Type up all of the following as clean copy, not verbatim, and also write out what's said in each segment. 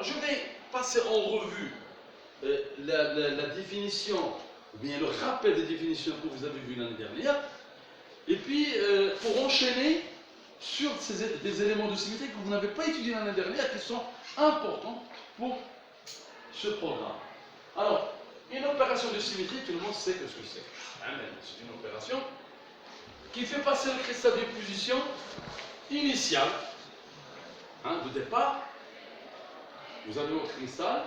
Alors, je vais passer en revue la définition, ou bien le rappel des définitions que vous avez vues l'année dernière, et puis pour enchaîner sur des éléments de symétrie que vous n'avez pas étudiés l'année dernière, qui sont importants pour ce programme. Alors, une opération de symétrie, tout le monde sait ce que c'est. C'est une opération qui fait passer le cristal d'une position initiale, de départ. Vous avez votre cristal,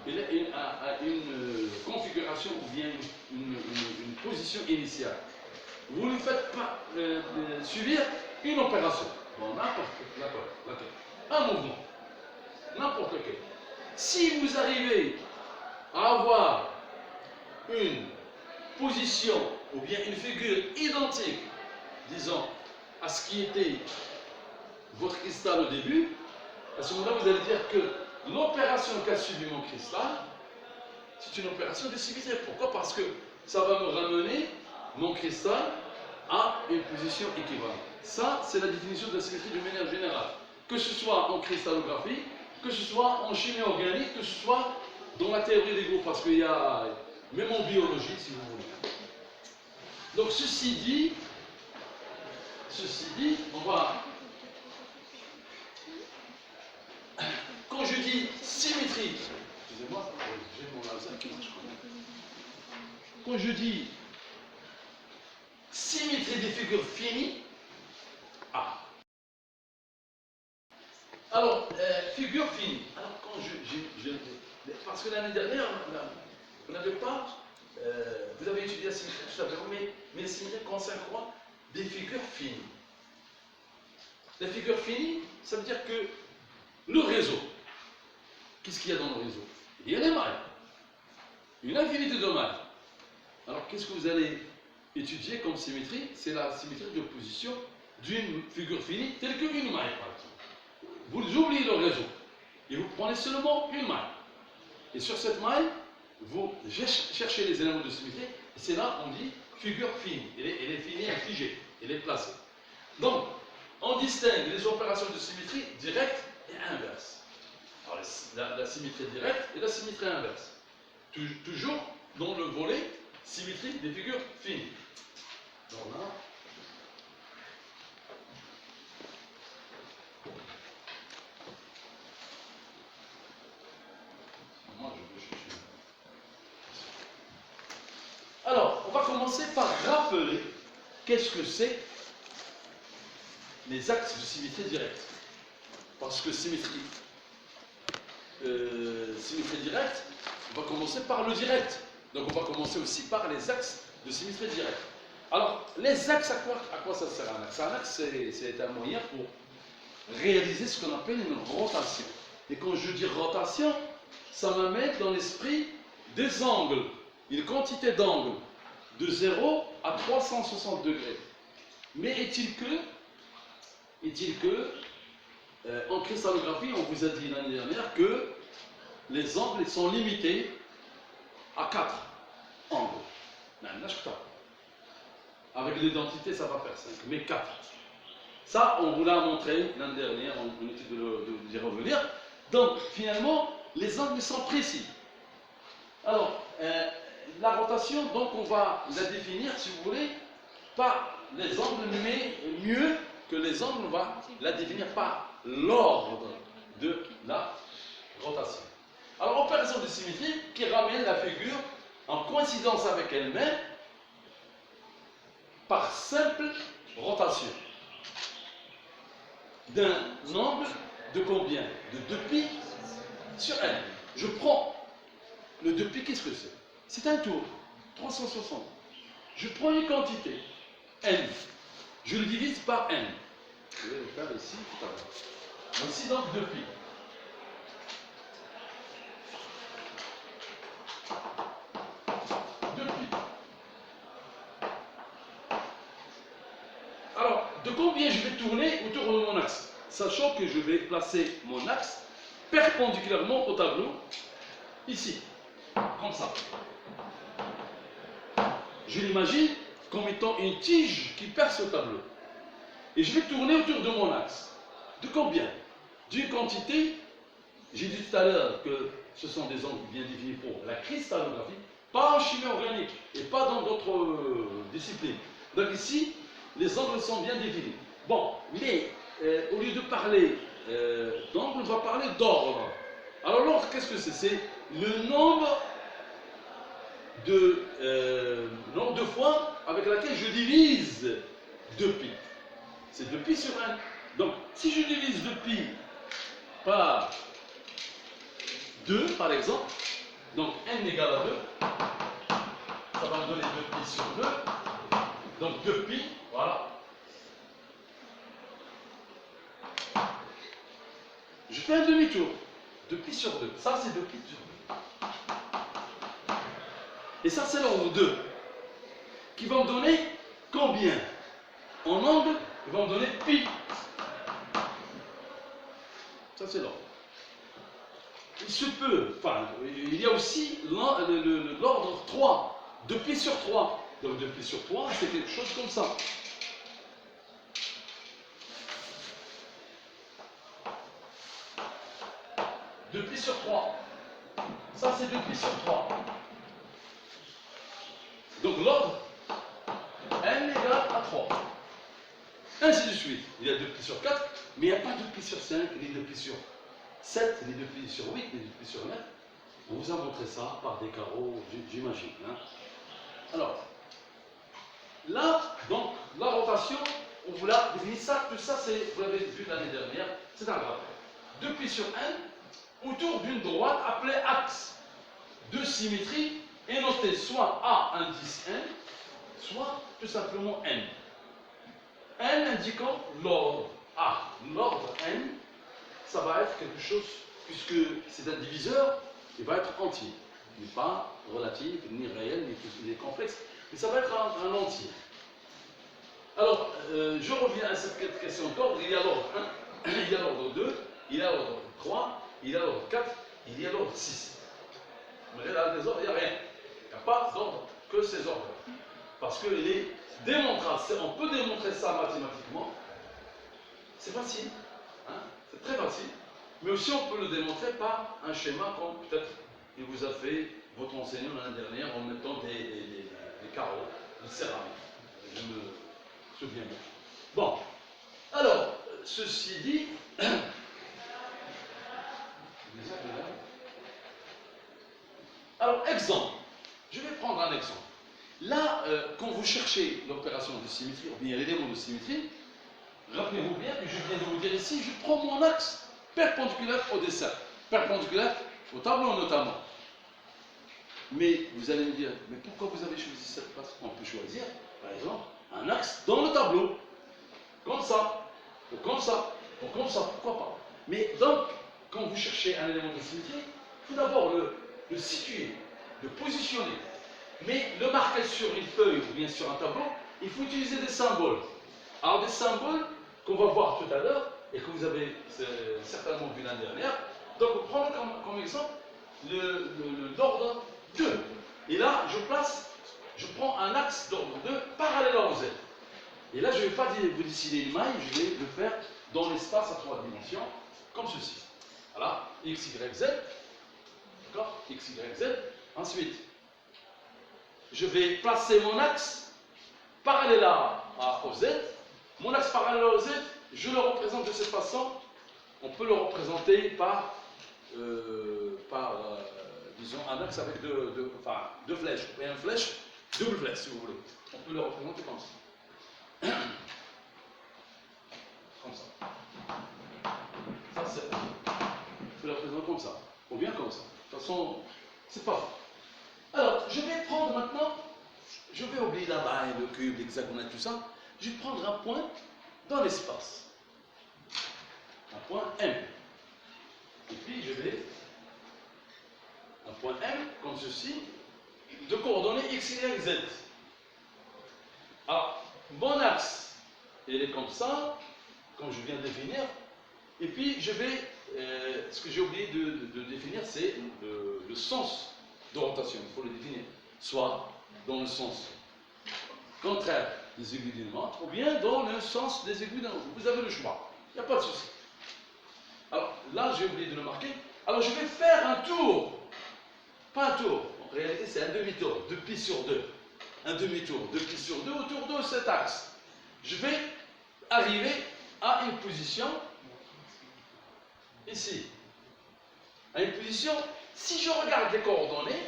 il a une configuration ou bien une position initiale. Vous lui faites subir une opération, bon, n'importe un mouvement, n'importe lequel. Si vous arrivez à avoir une position ou bien une figure identique, disons, à ce qui était votre cristal au début, à ce moment-là, vous allez dire que l'opération qu'a subi mon cristal, c'est une opération de symétrie. Pourquoi? Parce que ça va me ramener mon cristal à une position équivalente. Ça, c'est la définition de la symétrie de manière générale. Que ce soit en cristallographie, que ce soit en chimie organique, que ce soit dans la théorie des groupes, parce qu'il y a, même en biologie, si vous voulez. Donc, ceci dit, on va... Quand je dis symétrie, excusez-moi, j'ai mon laser qui marche quand même. Quand je dis symétrie des figures finies, alors, figure finie. Alors, quand parce que l'année dernière, vous n'avez pas, vous avez étudié la symétrie tout à l'heure, mais la symétrie concerne quoi? Des figures finies. Les figures finies, ça veut dire que le réseau, qu'est-ce qu'il y a dans le réseau? Il y a des mailles, une infinité de mailles. Alors, qu'est-ce que vous allez étudier comme symétrie? C'est la symétrie de position d'une figure finie, telle qu'une maille, par exemple. Vous oubliez le réseau et vous prenez seulement une maille. Et sur cette maille, vous cherchez les éléments de symétrie, et c'est là qu'on dit figure finie. Elle est finie, elle est figée, elle est placée. Donc, on distingue les opérations de symétrie directe et inverse. Alors, la symétrie directe et la symétrie inverse. Toujours dans le volet symétrie des figures finies. Donc là, alors, on va commencer par rappeler qu'est-ce que c'est les axes de symétrie directe. Parce que symétrie directe, on va commencer par le direct. Donc on va commencer aussi par les axes de symétrie directe. Alors, les axes, à quoi ça sert un axe? Un axe, c'est un moyen pour réaliser ce qu'on appelle une rotation. Et quand je dis rotation, ça m'amène dans l'esprit des angles, une quantité d'angles de 0 à 360 degrés. Mais est-il que en cristallographie, on vous a dit l'année dernière que les angles sont limités à 4 angles. Avec l'identité, ça va faire 5, mais 4. Ça, on vous l'a montré l'année dernière, on était d'y revenir. Donc, finalement, les angles sont précis. Alors, la rotation, donc, on va la définir, si vous voulez, par les angles, mais mieux que les angles, on va la définir par l'ordre de la rotation. Alors, opération de symétrie qui ramène la figure en coïncidence avec elle-même par simple rotation d'un angle de combien? De 2π sur n. Je prends le 2π, qu'est-ce que c'est? C'est un tour, 360. Je prends une quantité, n. Je le divise par n. Je vais le faire ici tout à l'heure. Ici donc 2π. Alors, de combien je vais tourner autour de mon axe? Sachant que je vais placer mon axe perpendiculairement au tableau, ici, comme ça. Je l'imagine comme étant une tige qui perce le tableau. Et je vais tourner autour de mon axe. De combien? D'une quantité J'ai dit tout à l'heure que ce sont des angles bien définis pour la cristallographie, pas en chimie organique et pas dans d'autres disciplines. Donc ici, les angles sont bien définis. Bon, mais au lieu de parler d'angle, on va parler d'ordre. Alors l'ordre, qu'est-ce que c'est? C'est le nombre de fois avec laquelle je divise 2π. C'est 2π sur 1. Donc, si je divise 2π par 2, par exemple, donc n égale à 2, ça va me donner 2π sur 2. Donc 2π, voilà. Je fais un demi-tour. 2π sur 2. Ça, c'est 2π sur 2. Et ça, c'est l'ordre 2. Qui va me donner combien? En angle, il va me donner π. Ça, c'est l'ordre. Il se peut, enfin, il y a aussi l'ordre 3. 2π sur 3. Donc 2π sur 3, c'est quelque chose comme ça. Deux π sur 3. Ça, c'est 2π sur 3. Donc l'ordre, n égale à 3. Ainsi de suite. Il y a 2π sur 4, mais il n'y a pas 2π sur 5, ni 2π sur 7, ni 2π sur 8, ni 2π sur 9. On vous a montré ça par des carreaux, j'imagine. Hein. Alors, là, donc, la rotation, on vous l'a défini. Ça, tout ça, vous l'avez vu l'année dernière, c'est un graphe. 2π sur n autour d'une droite appelée axe de symétrie est noté soit A indice n, soit tout simplement n. N indiquant l'ordre A. L'ordre n, ça va être quelque chose, puisque c'est un diviseur, il va être entier. Il n'est pas relatif, ni réel, ni complexe, mais ça va être un entier. Alors, je reviens à cette question d'ordre. Il y a l'ordre 1, il y a l'ordre 2, il y a l'ordre 3, il y a l'ordre 4, il y a l'ordre 6. Mais là, des ordres, il n'y a rien. Il n'y a pas d'ordre que ces ordres. Parce que les démontrables, on peut démontrer ça mathématiquement. C'est facile. Hein? C'est très facile. Mais aussi, on peut le démontrer par un schéma comme peut-être il vous a fait votre enseignant l'année dernière en mettant des carreaux de céramique. Je me souviens bien. Bon. Alors, ceci dit, alors, exemple. Je vais prendre un exemple. Là, quand vous cherchez l'opération de symétrie, ou bien l'élément de symétrie, rappelez-vous bien que je viens de vous dire ici, je prends mon axe perpendiculaire au dessin, perpendiculaire au tableau notamment. Mais vous allez me dire, mais pourquoi vous avez choisi cette place? On peut choisir, par exemple, un axe dans le tableau. Comme ça, ou comme ça, ou comme ça, pourquoi pas. Mais donc, quand vous cherchez un élément de symétrie, il faut d'abord le situer, le positionner. Mais le marquer sur une feuille ou bien sur un tableau, il faut utiliser des symboles. Alors des symboles qu'on va voir tout à l'heure et que vous avez certainement vu l'année dernière. Donc prenons comme exemple l'ordre 2. Et là, je prends un axe d'ordre 2 parallèle à Z. Et là, je ne vais pas vous dessiner une maille, je vais le faire dans l'espace à 3 dimensions, comme ceci. Voilà, x, y, z. D'accord? X, y, z. Ensuite, je vais placer mon axe parallèle au Z. Mon axe parallèle au Z, je le représente de cette façon. On peut le représenter par disons, un axe avec deux flèches. Vous voyez une flèche, double flèche si vous voulez. On peut le représenter comme ça. Comme ça. Ça, c'est. On peut le représenter comme ça. Ou bien comme ça. De toute façon, c'est pas faux. Alors, je vais prendre maintenant, je vais oublier la maille, le cube, l'hexagonale, tout ça. Je vais prendre un point dans l'espace. Un point M. Et puis, je vais, un point M, comme ceci, de coordonnées x, y, z. Alors, mon axe, il est comme ça, comme je viens de définir. Et puis, je vais, ce que j'ai oublié de définir, c'est le sens d'orientation, il faut le définir, soit dans le sens contraire des aiguilles d'une montre, ou bien dans le sens des aiguilles d'un autre. Vous avez le choix, il n'y a pas de souci. Alors là, j'ai oublié de le marquer. Alors je vais faire un tour. Pas un tour. En réalité, c'est un demi-tour. 2 pi sur 2. Un demi-tour. 2 pi sur 2 autour de cet axe. Je vais arriver à une position ici. À une position, si je regarde les coordonnées,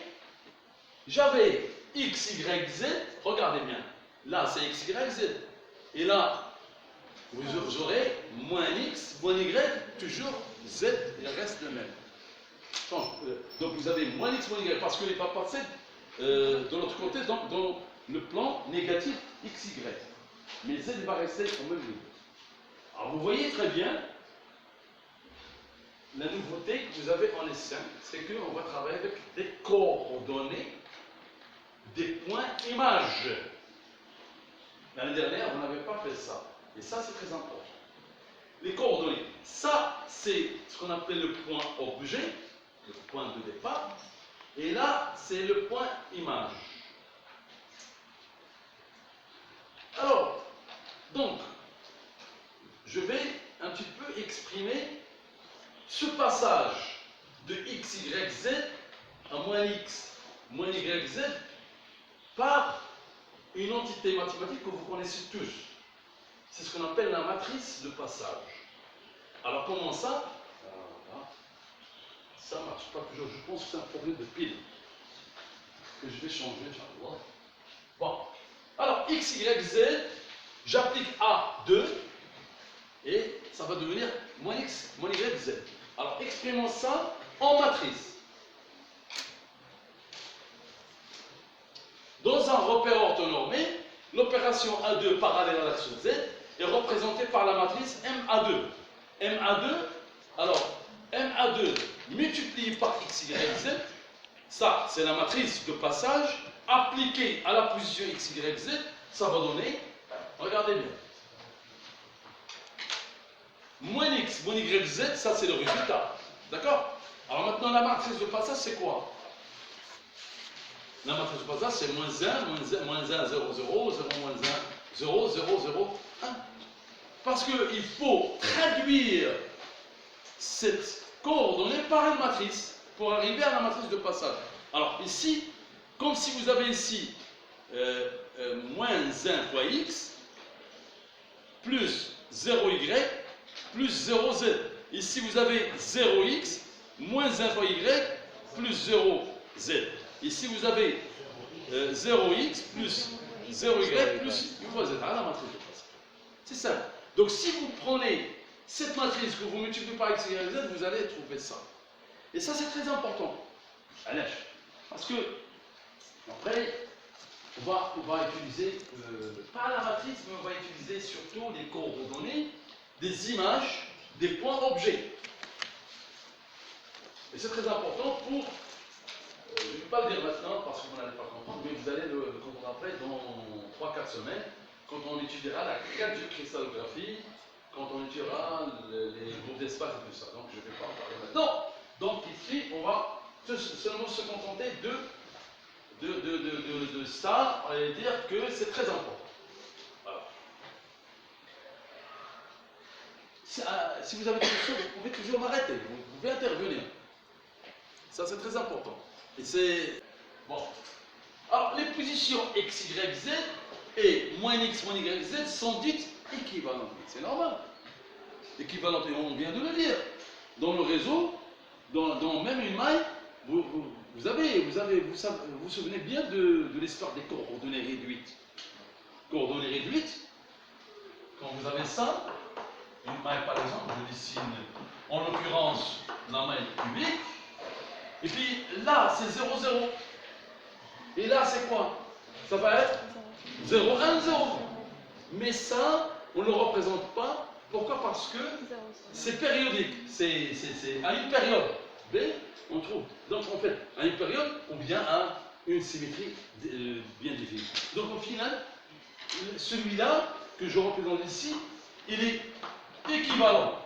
j'avais x, y, z. Regardez bien. Là, c'est x, y, z. Et là, vous aurez moins x, moins y, toujours z, il reste le même. Donc vous avez moins x, moins y, parce que les pas passer de l'autre côté dans le plan négatif x, y. Mais z va rester au même niveau. Alors vous voyez très bien, la nouveauté que vous avez en S5, c'est qu'on va travailler avec des coordonnées, des points images. L'année dernière, vous n'avez pas fait ça. Et ça, c'est très important. Les coordonnées, ça, c'est ce qu'on appelle le point objet, le point de départ. Et là, c'est le point image. Alors, donc, je vais un petit peu exprimer ce passage de x, y, z à moins x, moins y, z par une entité mathématique que vous connaissez tous. C'est ce qu'on appelle la matrice de passage. Alors comment ça? Ça ne marche pas toujours. Je pense que c'est un problème de pile que je vais changer. Bon. Alors x, y, z, j'applique A2 et ça va devenir moins x, moins y, z. Alors exprimons ça en matrice. Dans un repère orthonormé, l'opération A2 parallèle à l'axe Z est représentée par la matrice MA2. MA2, alors MA2 multiplié par x, y, z, ça c'est la matrice de passage appliquée à la position x, y, z, ça va donner, regardez bien, moins x, moins y, z, ça c'est le résultat. D'accord? Alors maintenant la matrice de passage c'est quoi? La matrice de passage c'est moins 1, moins 1, 0, 0, 0, moins 1, 0, 0, 0, 1. Parce qu'il faut traduire cette coordonnée par une matrice pour arriver à la matrice de passage. Alors ici, comme si vous avez ici moins 1 fois x plus 0y plus 0z. Ici vous avez 0x moins 1 fois y plus 0z. Ici vous avez 0x plus 0y plus 1 fois z. Ah, la matrice de passage. C'est simple. Donc si vous prenez cette matrice que vous multipliez par x, y, z, vous allez trouver ça. Et ça c'est très important. Allez, parce que après, on va utiliser, pas la matrice, mais on va utiliser surtout les coordonnées, des images, des points objets. Et c'est très important pour, je ne vais pas le dire maintenant parce que vous n'allez pas comprendre, mais vous allez le comprendre après dans 3-4 semaines, quand on étudiera la cristallographie, quand on étudiera les groupes d'espace et tout ça. Donc je ne vais pas en parler maintenant. Donc ici, on va seulement se contenter de ça, et dire que c'est très important. Voilà. Si vous avez des questions, vous pouvez toujours m'arrêter, vous pouvez intervenir. Ça c'est très important. Et c'est... Bon. Alors les positions x, y, z et moins x, moins y, z sont dites équivalentes. C'est normal. Équivalentes, et on vient de le dire. Dans le réseau, dans même une maille, vous vous souvenez bien de l'histoire des coordonnées réduites. Coordonnées réduites, quand vous avez ça, une maille par exemple, je dessine en l'occurrence la maille cubique, et puis là c'est 0, 0. Et là c'est quoi? Ça va être 0, 1, 0. Mais ça, on ne le représente pas. Pourquoi? Parce que c'est périodique. C'est à une période. B, on trouve. Donc en fait, à une période, on vient à une symétrie bien définie. Donc au final, celui-là que je représente ici, il est équivalent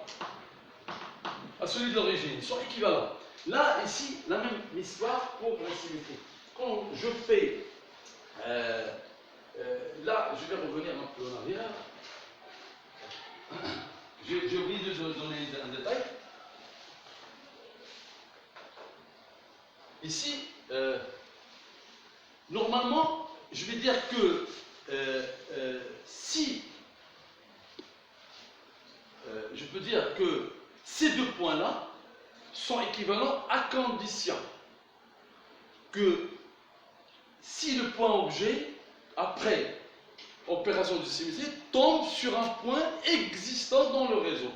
à celui de l'origine. Ils sont équivalents. Là, ici, la même histoire pour la symétrie. Quand je fais... là, je vais revenir un peu en arrière. J'ai oublié de donner un détail. ici, normalement, je vais dire que si je peux dire que ces deux points-là sont équivalents à condition que si le point objet, après opération de symétrie, tombe sur un point existant dans le réseau.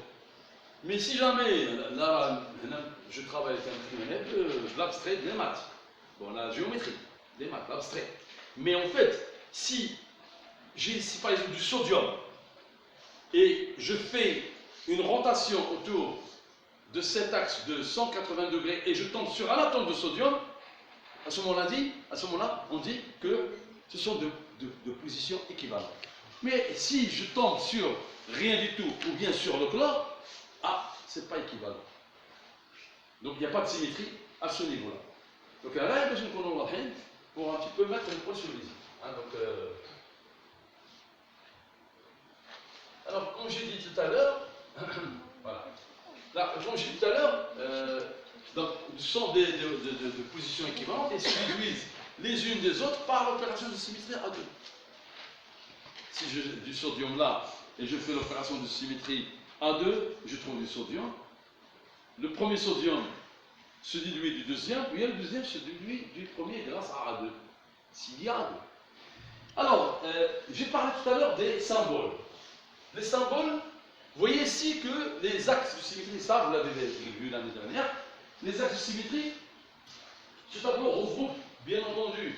Mais si jamais, là, je travaille avec un criminel de l'abstrait, des maths, bon, la géométrie, des maths, l'abstrait. Mais en fait, si j'ai ici par exemple du sodium et je fais une rotation autour de cet axe de 180 degrés et je tombe sur un atome de sodium, à ce moment-là, on dit que ce sont de positions équivalentes. Mais si je tombe sur rien du tout ou bien sur le chlore, c'est pas équivalent. Donc il n'y a pas de symétrie à ce niveau-là. Donc là, il y a pour un petit peu mettre le point sur les i. Alors, comme j'ai dit tout à l'heure, voilà. Là, comme j'ai dit tout à l'heure, ce sont des positions équivalentes et se réduisent les unes des autres par l'opération de symétrie à deux. Si j'ai du sodium là et je fais l'opération de symétrie A2, je trouve du sodium. Le premier sodium se diluait du deuxième, puis le deuxième se diluait du premier grâce à A2. S'il y a A2. Alors, j'ai parlé tout à l'heure des symboles. Les symboles, vous voyez ici que les axes de symétrie, ça vous l'avez vu l'année dernière, les axes de symétrie, ce tableau regroupe bien entendu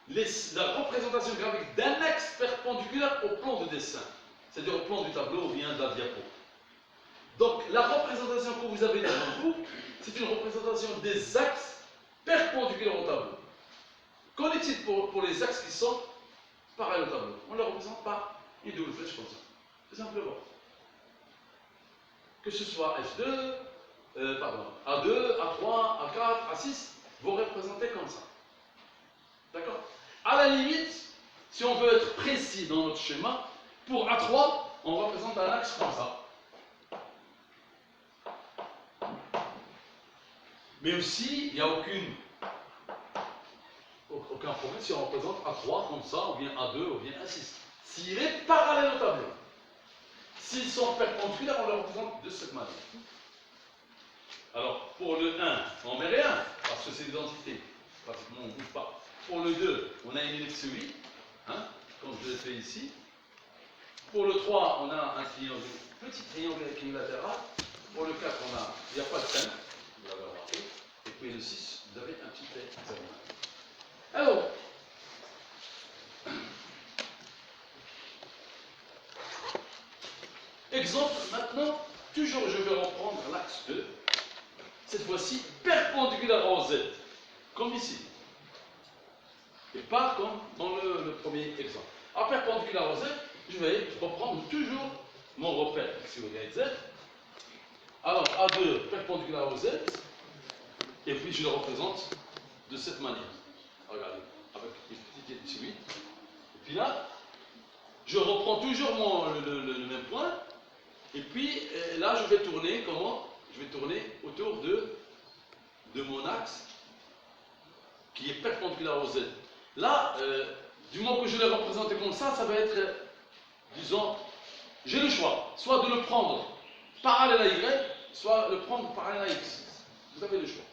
la représentation graphique d'un axe perpendiculaire au plan de dessin, c'est-à-dire au plan du tableau ou bien de la diapo. Donc la représentation que vous avez devant vous, c'est une représentation des axes perpendiculaires au tableau. Qu'en est-il pour les axes qui sont parallèles au tableau? On les représente par une double flèche comme ça. Tout simplement. Que ce soit A2, A3, A4, A6, vous représentez comme ça. D'accord? À la limite, si on veut être précis dans notre schéma, pour A3, on représente un axe comme ça. Mais aussi, il n'y a aucun problème si on représente A3 comme ça, ou bien A2, ou bien A6. S'il est parallèle au tableau. S'ils sont perpendiculaires, on les représente de cette manière. Alors, pour le 1, on met rien, parce que c'est l'identité. Pratiquement, on ne bouge pas. Pour le 2, on a une ellipse 8, comme je l'ai fait ici. Pour le 3, on a un triangle, petit triangle équilatéral. Pour le 4, il n'y a pas de thème, vous l'avez remarqué. Et puis le 6, vous avez un petit hexagone. Alors, exemple maintenant, toujours je vais reprendre l'axe 2, cette fois-ci perpendiculaire au Z, comme ici. Et pas comme dans le premier exemple. En perpendiculaire au Z, je vais reprendre toujours mon repère X, Y, Z. Alors A2 perpendiculaire au Z, et puis je le représente de cette manière. Regardez, avec une petite ellipse 8. Et puis là, je reprends toujours le même point. Et puis là, je vais tourner comment? Je vais tourner autour de mon axe qui est perpendiculaire au Z. Là, du moment que je l'ai représenté comme ça va être, disons, j'ai le choix, soit de le prendre parallèle à Y, soit le prendre parallèle à X. Vous avez le choix.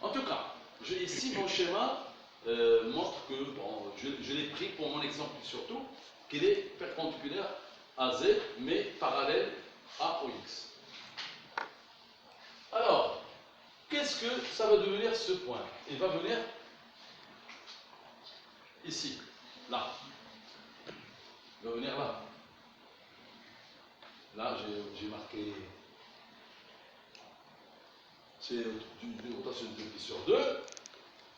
En tout cas, ici, mon schéma montre que, bon, je l'ai pris pour mon exemple surtout, qu'il est perpendiculaire à Z, mais parallèle à OX. Alors, qu'est-ce que ça va devenir ce point? Il va venir ici, là. Il va venir là. Là, j'ai marqué. C'est une rotation de pi sur 2.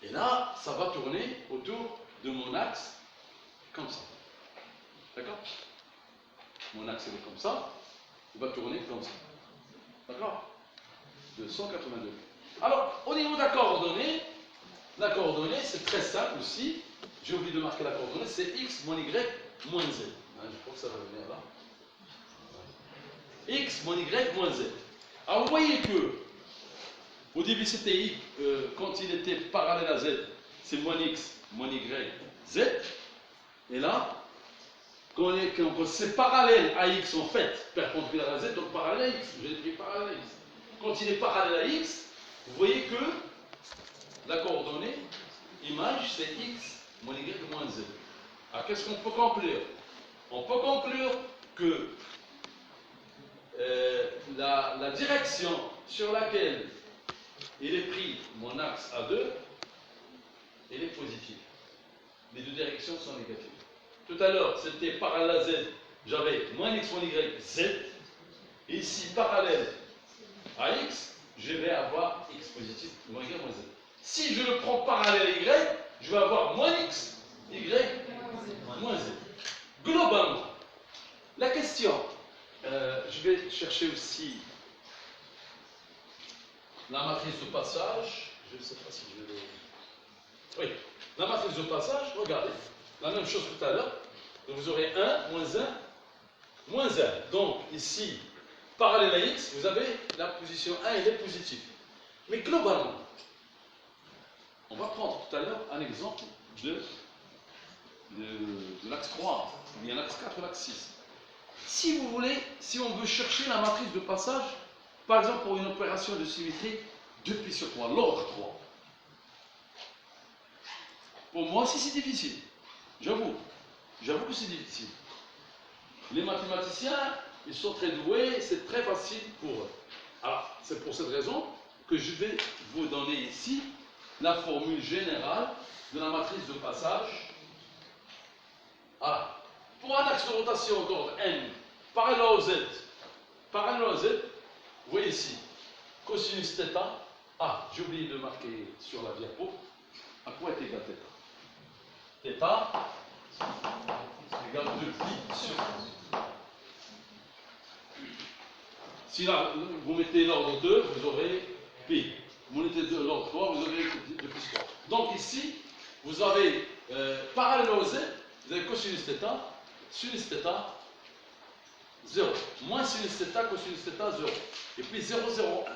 Et là, ça va tourner autour de mon axe comme ça. D'accord? Mon axe est comme ça. Il va tourner comme ça. D'accord? De 180 degrés. Alors, au niveau de la coordonnée c'est très simple aussi. J'ai oublié de marquer la coordonnée, c'est x moins y moins z. Je crois que ça va venir là. X moins y moins z. Alors, vous voyez que Au début, c'était quand il était parallèle à Z, c'est moins X, moins Y, Z. Et là, quand c'est parallèle à X, en fait, perpendiculaire à Z, donc parallèle à X. J'ai pris parallèle à X. Quand il est parallèle à X, vous voyez que la coordonnée, image, c'est X moins Y moins Z. Alors, qu'est-ce qu'on peut conclure? On peut conclure que la direction sur laquelle il est pris mon axe A2, elle est positive. Les deux directions sont négatives. Tout à l'heure, c'était parallèle à Z, j'avais moins X moins Y, Z. Et ici, parallèle à X, je vais avoir X positif, moins Y moins Z. Si je le prends parallèle à Y, je vais avoir moins X, Y, moins Z. Globalement, la question, je vais chercher aussi la matrice de passage. Je ne sais pas si je vais le... Oui, la matrice de passage, regardez, la même chose tout à l'heure. Vous aurez 1, moins 1, moins 1. Donc, ici, parallèle à X, vous avez la position 1, elle est positive. Mais globalement, on va prendre tout à l'heure un exemple de l'axe 3, ou bien l'axe 4 ou l'axe 6. Si vous voulez, si on veut chercher la matrice de passage, par exemple pour une opération de symétrie 2 pi sur 3, l'ordre 3. Pour moi aussi c'est difficile, j'avoue que c'est difficile. Les mathématiciens, ils sont très doués, c'est très facile pour eux. Alors, c'est pour cette raison que je vais vous donner ici la formule générale de la matrice de passage. Ah, pour un axe de rotation d'ordre n, parallèle au z, vous voyez ici, cosinus θ. Ah, j'ai oublié de marquer sur la diapo, à quoi est égal θ? Θ égale 2 pi sur 1. Si là, vous mettez l'ordre 2, vous aurez pi. Vous mettez l'ordre 3, vous aurez 2 pi sur 3. Donc ici, vous avez parallèle au z, vous avez cosinus θ, sinus θ, 0. Moins sinus θ, cosinus θ, 0. Et puis 0, 0, 1.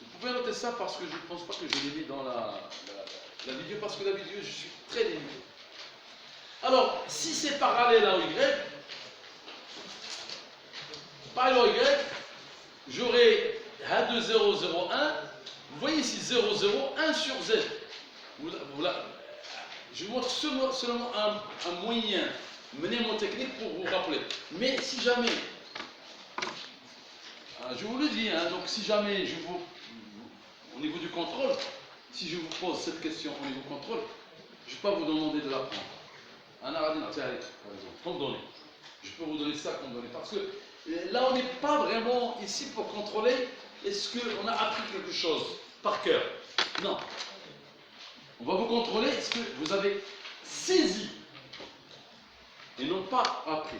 Vous pouvez noter ça parce que je ne pense pas que je l'ai mis dans la vidéo, parce que la vidéo, je suis très limité. Alors, si c'est parallèle à Y, j'aurai A2, 0, 0, 1. Vous voyez ici 0, 0, 1 sur Z. Je vous montre seulement un moyen mnémotechnique pour vous rappeler. Mais si jamais, je vous le dis, donc si jamais au niveau du contrôle, si je vous pose cette question au niveau du contrôle, je ne vais pas vous demander de l'apprendre. Un aradin, par exemple, comme données. Je peux vous donner ça comme données. Parce que là, on n'est pas vraiment ici pour contrôler est-ce qu'on a appris quelque chose par cœur. Non. On va vous contrôler est-ce que vous avez saisi et non pas appris.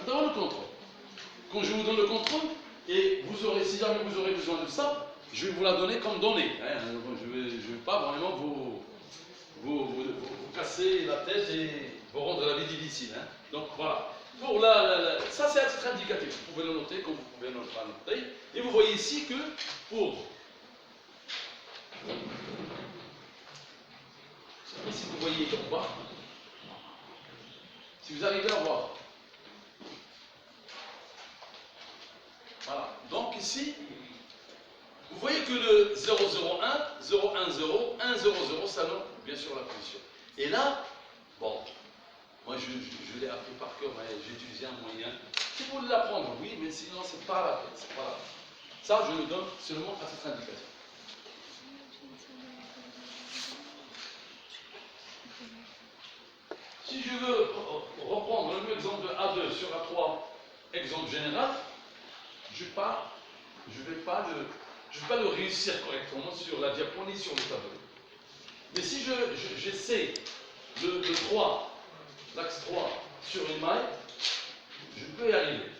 Attends le contrôle. Quand je vous donne le contrôle, et vous aurez, si jamais vous aurez besoin de ça, je vais vous la donner comme donnée. Je ne vais pas vraiment vous casser la tête et vous rendre la vie difficile. Donc voilà. Pour ça c'est un titre indicatif. Vous pouvez le noter comme vous pouvez ne pas le noter. Et vous voyez ici que pour... Je ne sais pas si vous voyez en bas. Si vous arrivez à voir. Voilà. Donc ici, vous voyez que le 001, 010, 100, ça donne bien sûr la position. Et là, bon, moi je l'ai appris par cœur, mais j'ai utilisé un moyen. Si vous voulez l'apprendre, oui, mais sinon c'est pas la peine. C'est pas la peine. Ça, je le donne seulement à cette indication. Si je veux reprendre le même exemple de A2 sur A3, exemple général, je ne vais pas le réussir correctement sur la diaponie, sur le tableau. Mais si j'essaie le 3, l'axe 3 sur une maille, je peux y arriver.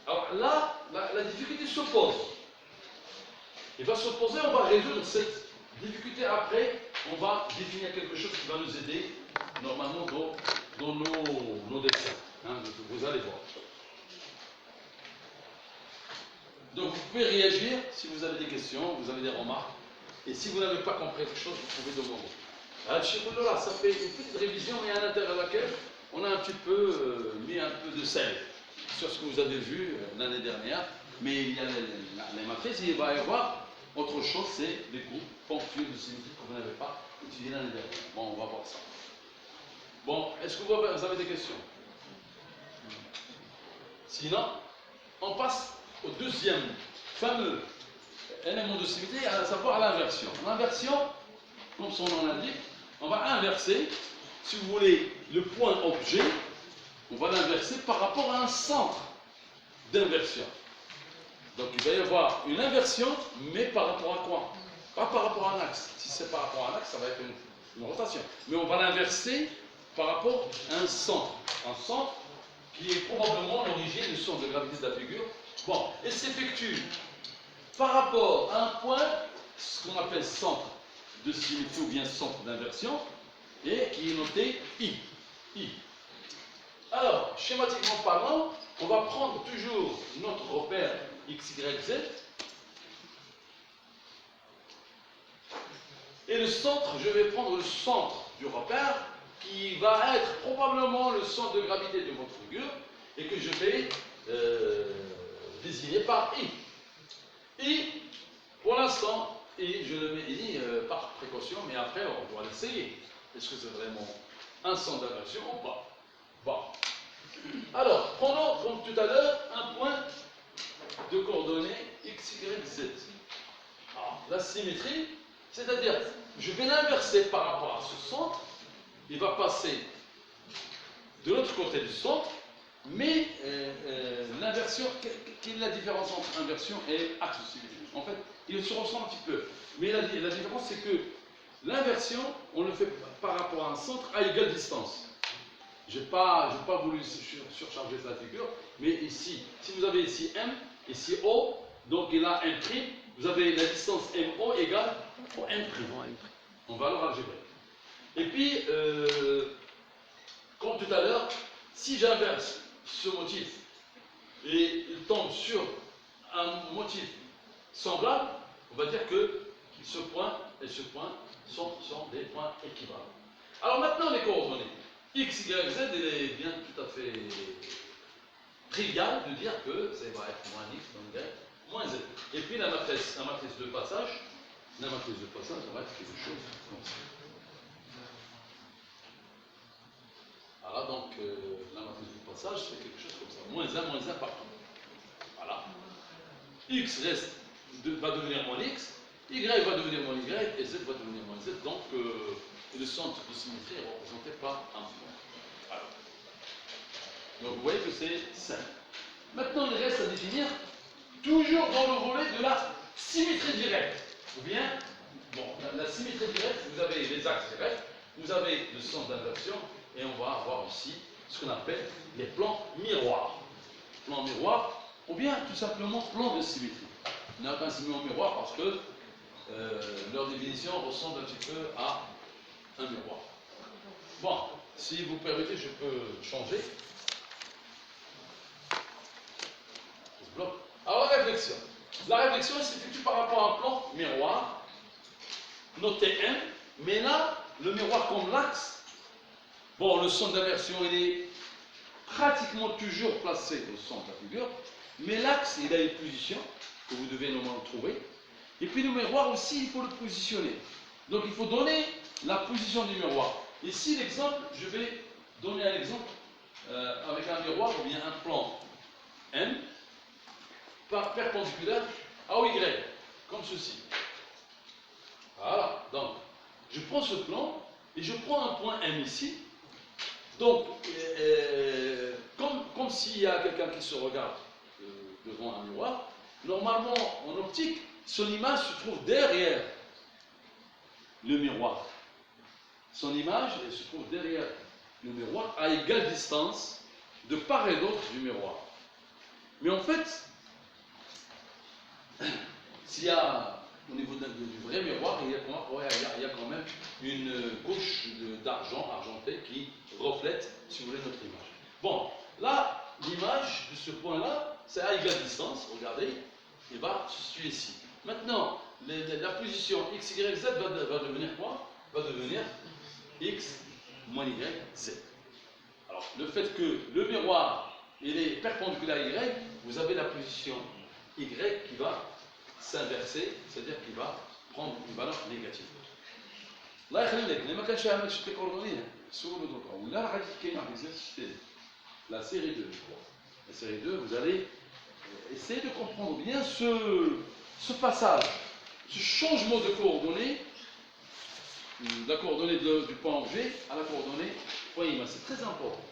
Alors là, la difficulté se pose. Il va se poser, on va résoudre cette difficulté après, on va définir quelque chose qui va nous aider normalement dans nos dessins. Vous allez voir. Donc vous pouvez réagir si vous avez des questions, vous avez des remarques. Et si vous n'avez pas compris quelque chose, vous pouvez demander. Al-Shikouloula, ça fait une petite révision, mais à l'intérieur de laquelle on a un petit peu mis un peu de sel sur ce que vous avez vu l'année dernière. Mais il y a les matrices, il va y avoir autre chose, c'est les groupes ponctuels de symétrie que vous n'avez pas étudié l'année dernière. Bon, on va voir ça. Bon, est-ce que vous avez des questions? Sinon, on passe au deuxième fameux élément de symétrie, à savoir l'inversion. L'inversion, comme son nom l'indique, on va inverser, si vous voulez, le point objet, on va l'inverser par rapport à un centre d'inversion. Donc il va y avoir une inversion, mais par rapport à quoi? Pas par rapport à un axe. Si c'est par rapport à un axe, ça va être une rotation. Mais on va l'inverser par rapport à un centre. Un centre qui est probablement l'origine du centre de gravité de la figure. Bon, et s'effectue par rapport à un point, ce qu'on appelle centre de symétrie ou bien centre d'inversion, et qui est noté I. I. Alors, schématiquement parlant, on va prendre toujours notre repère x, y, z. Et le centre, je vais prendre le centre du repère qui va être probablement le centre de gravité de votre figure et que je vais désigner par I. I, pour l'instant, I, je le mets I par précaution, mais après on doit l'essayer. Est-ce que c'est vraiment un centre d'inversion ou pas? Bon. Alors, prenons comme tout à l'heure un point de coordonnées x, y, z. Alors, la symétrie, c'est-à-dire, je vais l'inverser par rapport à ce centre, il va passer de l'autre côté du centre, mais l'inversion, quelle est la différence entre inversion et axe de symétrie? En fait, ils se ressemblent un petit peu, mais la différence c'est que l'inversion, on le fait par rapport à un centre à égale distance. Je n'ai pas voulu surcharger la figure, mais ici, si vous avez ici M, ici O, donc il a M', vous avez la distance MO égale au M', en valeur algébrique. Et puis, comme tout à l'heure, si j'inverse ce motif et il tombe sur un motif semblable, on va dire que ce point et ce point sont des points équivalents. Alors maintenant, les coordonnées. X, Y, Z, il est bien tout à fait trivial de dire que ça va être moins X, moins Y, moins Z. Et puis la matrice de passage, ça va être quelque chose comme ça. Voilà, donc la matrice de passage, c'est quelque chose comme ça. Moins 1 partout. Voilà. X va devenir moins X, Y va devenir moins Y, et Z va devenir moins Z. Donc, le centre de symétrie est représenté par un point. Voilà. Donc, vous voyez que c'est simple. Maintenant, il reste à définir, toujours dans le volet de la symétrie directe. Ou bien, bon, la symétrie directe, vous avez les axes directs, vous avez le centre d'inversion, et on va avoir aussi ce qu'on appelle les plans miroirs. Plans miroirs, ou bien tout simplement plans de symétrie. On n'a pas un miroir parce que leur définition ressemble un petit peu à un miroir. Bon, si vous permettez, je peux changer. Alors la réflexion. La réflexion s'effectue par rapport à un plan miroir, noté M, mais là, le miroir comme l'axe, bon, le centre d'inversion, il est pratiquement toujours placé au centre de la figure, mais l'axe, il a une position que vous devez normalement trouver. Et puis le miroir aussi, il faut le positionner. Donc il faut donner la position du miroir. Ici, l'exemple, je vais donner un exemple avec un miroir ou bien un plan M perpendiculaire à Y, comme ceci. Voilà, donc je prends ce plan et je prends un point M ici. Donc, comme s'il y a quelqu'un qui se regarde devant un miroir, normalement, en optique, son image se trouve derrière le miroir. Son image elle se trouve derrière le miroir à égale distance de part et d'autre du miroir. Mais en fait, s'il y a au niveau du vrai miroir, il y a quand même une couche argentée qui reflète, si vous voulez, notre image. Bon, là, l'image de ce point-là, c'est à égale distance, regardez. il va se situer ici. Maintenant, la position x, y, z va devenir quoi? Va devenir x moins y, z. Alors, le fait que le miroir il est perpendiculaire à y, vous avez la position y qui va s'inverser, c'est-à-dire qu'il va prendre une valeur négative. الله يخليك لما كانش عامل شتي كوردونيه سولو دوكا ولا راه غادي كاين واحد الزيت la série 2. La série 2, vous allez essayer de comprendre bien ce passage, ce changement de coordonnées, de la coordonnée du point G à la coordonnée point I. C'est très important.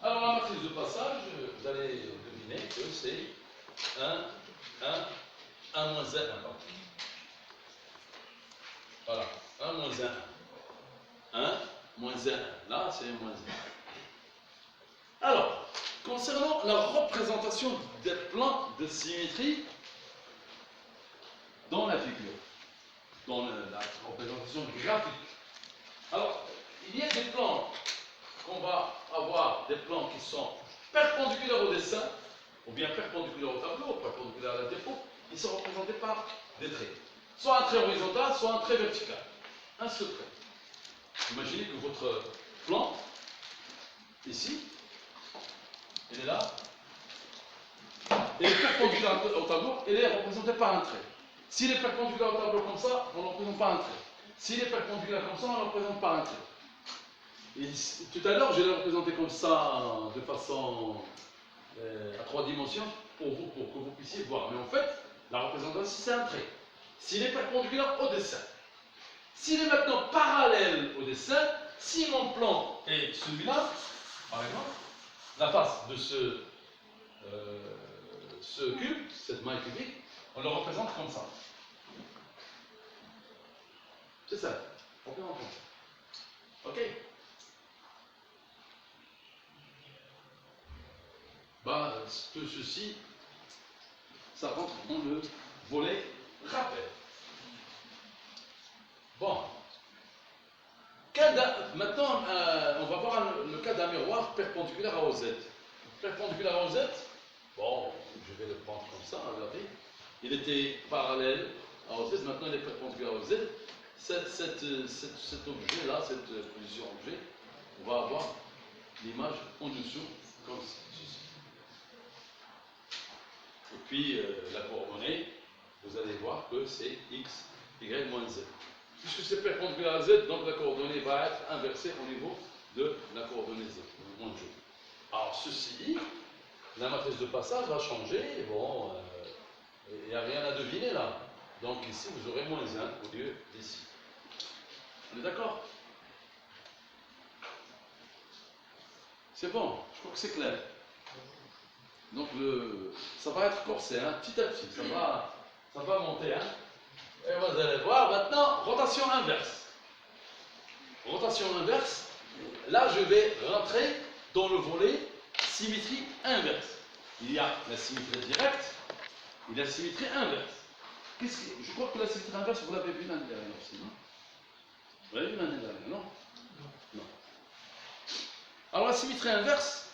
Alors la matrice de passage, vous allez deviner que c'est 1, 1, 1 moins 1. Voilà, 1 moins 1. 1 moins 1. Là, c'est 1 moins 1. Alors, concernant la représentation des plans de symétrie dans la figure, dans la représentation graphique. Alors, il y a des plans qu'on va avoir, des plans qui sont perpendiculaires au dessin, ou bien perpendiculaires au tableau, perpendiculaires à la diapo. Ils sont représentés par des traits. Soit un trait horizontal, soit un trait vertical. Un seul trait. Imaginez que votre plan, ici, il est là, et est perpendiculaire au tableau, il est représenté par un trait. S'il est perpendiculaire au tableau comme ça, on ne représente pas un trait. S'il est perpendiculaire comme ça, on ne représente pas un trait. Et tout à l'heure, je l'ai représenté comme ça, de façon à 3 dimensions, pour que vous puissiez voir. Mais en fait, la représentation, c'est un trait. S'il est perpendiculaire au dessin. S'il est maintenant parallèle au dessin, si mon plan est celui-là, par exemple, la face de ce cube, cette maille cubique, on le représente comme ça. C'est ça. On peut entendre ça. Ok? Bah, tout ceci, ça rentre dans le volet rappel. Bon. Maintenant, on va voir le cas d'un miroir perpendiculaire à OZ. Perpendiculaire à OZ, bon, je vais le prendre comme ça, regardez. Il était parallèle à OZ, maintenant il est perpendiculaire à OZ. Cet objet-là, cette position objet, on va avoir l'image en dessous, comme ceci. Et puis, la coordonnée, vous allez voir que c'est x, y, moins z. Puisque c'est perpendiculaire à z, donc la coordonnée va être inversée au niveau de la coordonnée z, moins g. Alors, ceci, la matrice de passage va changer. Bon, il n'y a rien à deviner là. Donc ici, vous aurez moins 1 au lieu d'ici. On est d'accord? C'est bon, je crois que c'est clair. Donc ça va être corsé, hein, petit à petit, ça va monter. Hein. Et vous allez voir maintenant, rotation inverse. Rotation inverse, là je vais rentrer dans le volet symétrie inverse. Il y a la symétrie directe, il y a la symétrie inverse. Je crois que la symétrie inverse, vous l'avez vu l'année dernière aussi, non? Vous l'avez vu l'année dernière, non? Non. Alors la symétrie inverse,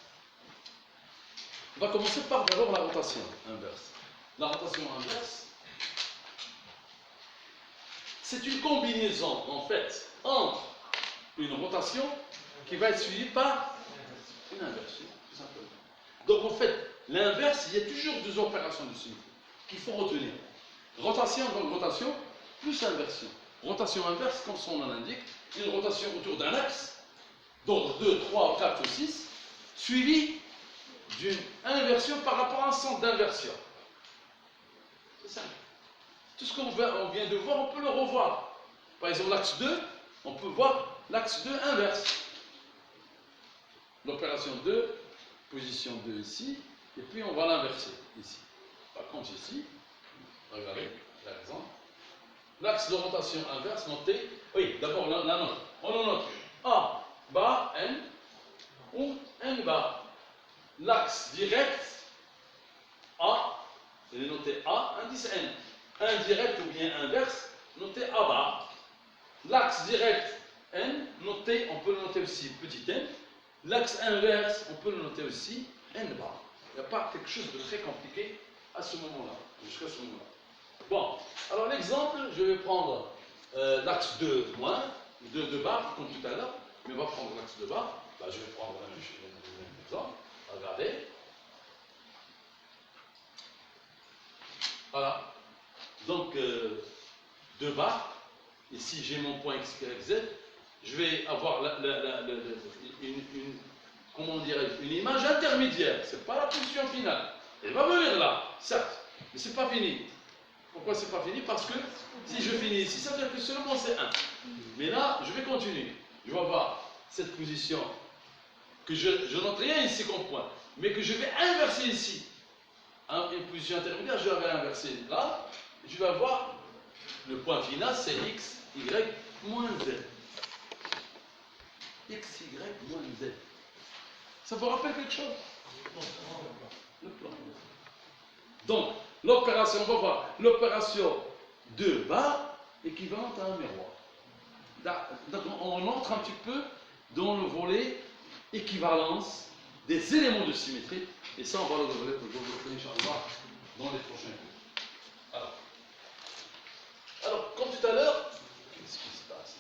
on va commencer par d'abord la rotation inverse. La rotation inverse, c'est une combinaison en fait entre une rotation qui va être suivie par une inversion, tout simplement. Donc en fait, l'inverse, il y a toujours deux opérations de symétrie qu'il faut retenir. Rotation, donc rotation, plus inversion. Rotation inverse, comme son nom l'indique, une rotation autour d'un axe, d'ordre 2, 3, 4 ou 6, suivie d'une inversion par rapport à un centre d'inversion. C'est ça. Tout ce qu'on vient de voir, on peut le revoir. Par exemple, l'axe 2, on peut voir l'axe 2 inverse. L'opération 2, position 2 ici, et puis on va l'inverser ici. Par contre, ici, regardez, par exemple, l'axe de rotation inverse, notez, oui, d'abord la note. On en note A, bas, N, ou N bas. L'axe direct A, il est noté A, indice N. Indirect ou bien inverse, noté A bas. L'axe direct N, noté, on peut le noter aussi petit n. L'axe inverse, on peut le noter aussi N bas. Il n'y a pas quelque chose de très compliqué à ce moment-là, jusqu'à ce moment-là. Bon, alors l'exemple, je vais prendre l'axe de moins, de bas, comme tout à l'heure, mais on va prendre l'axe de bas. Là, je vais prendre un exemple. Regardez. Voilà. Donc, de bas, ici j'ai mon point x, y, z, je vais avoir comment dirais-je, une image intermédiaire. Ce n'est pas la position finale. Elle va venir là, certes, mais ce n'est pas fini. Pourquoi c'est pas fini? Parce que si je finis ici, ça veut dire que seulement c'est 1. Mais là, je vais continuer. Je vais avoir cette position que je note rien ici comme point, mais que je vais inverser ici. Une position intermédiaire, je vais inverser là. Je vais avoir le point final, c'est x, y, moins z. X, y, moins z. Ça vous rappelle quelque chose? Le plan. Donc, l'opération, on va voir l'opération de bas équivalente à un miroir. Donc, on entre un petit peu dans le volet équivalence des éléments de symétrie, et ça, on va le développer Inch'Allah dans les prochains cours. Alors, comme tout à l'heure, qu'est-ce qui se passe?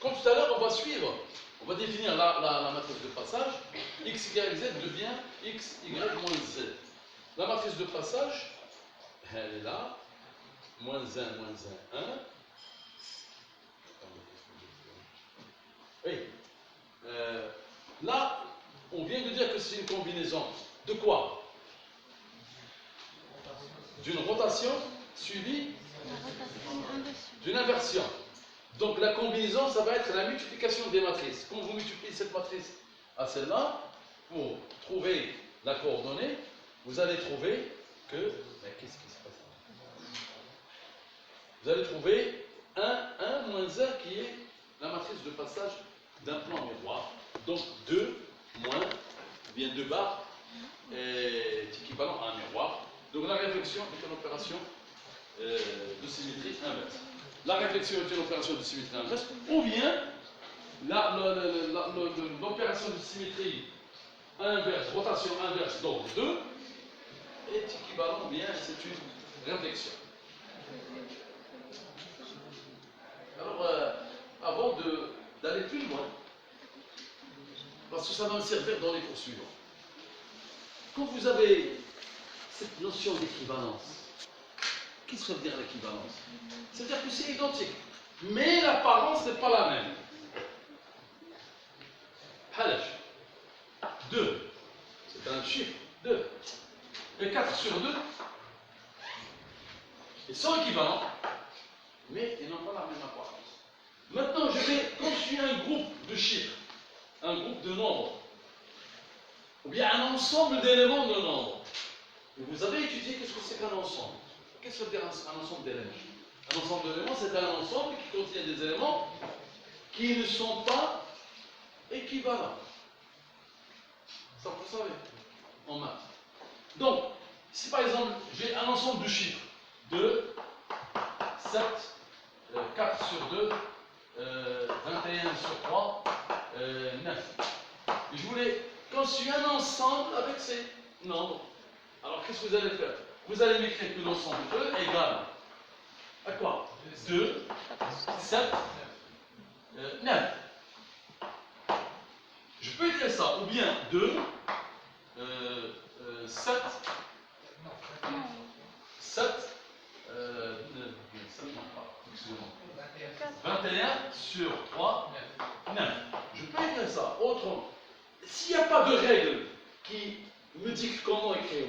Comme tout à l'heure, on va suivre, on va définir la matrice de passage. X, Y, Z devient X, Y, moins Z. La matrice de passage, elle est là. Moins 1, moins 1, 1. Oui. Là, on vient de dire que c'est une combinaison de quoi? D'une rotation suivie d'une inversion. Donc la combinaison, ça va être la multiplication des matrices. Quand vous multipliez cette matrice à celle-là, pour trouver la coordonnée, vous allez trouver que... Mais qu'est-ce qui se passe? Vous allez trouver 1 moins 1 qui est la matrice de passage d'un plan miroir. Donc 2 moins, bien 2 barres, est équivalent à un miroir. Donc la réflexion est une opération de symétrie inverse. La réflexion est une opération de symétrie inverse, ou bien l'opération de symétrie inverse, rotation inverse d'ordre 2 est équivalent, bien, c'est une réflexion. Alors, avant d'aller plus loin, parce que ça va me servir dans les cours suivants, quand vous avez cette notion d'équivalence, qu'est-ce que ça veut dire l'équivalence? C'est-à-dire que c'est identique, mais l'apparence n'est pas la même. Halaj, 2, c'est un chiffre, 2. Et 4 sur 2, ils sont équivalents, mais ils n'ont pas la même apparence. Maintenant, je vais construire un groupe de chiffres, un groupe de nombres, ou bien un ensemble d'éléments de nombres. Et vous avez étudié qu'est-ce que c'est qu'un ensemble. Qu'est-ce que ça veut dire un ensemble d'éléments? Un ensemble d'éléments, c'est un ensemble qui contient des éléments qui ne sont pas équivalents. Ça, vous savez, en maths. Donc, si par exemple, j'ai un ensemble de chiffres, 2, 7, 4 sur 2, 21 sur 3, 9. Je voulais construire un ensemble avec ces nombres. Alors, qu'est-ce que vous allez faire? Vous allez m'écrire que l'ensemble 2 égale à quoi? 2, 7, 9. Je peux écrire ça, ou bien 2, 7, 7, 21 sur 3, 9. Je peux écrire ça autrement. S'il n'y a pas de règle qui me dicte comment écrire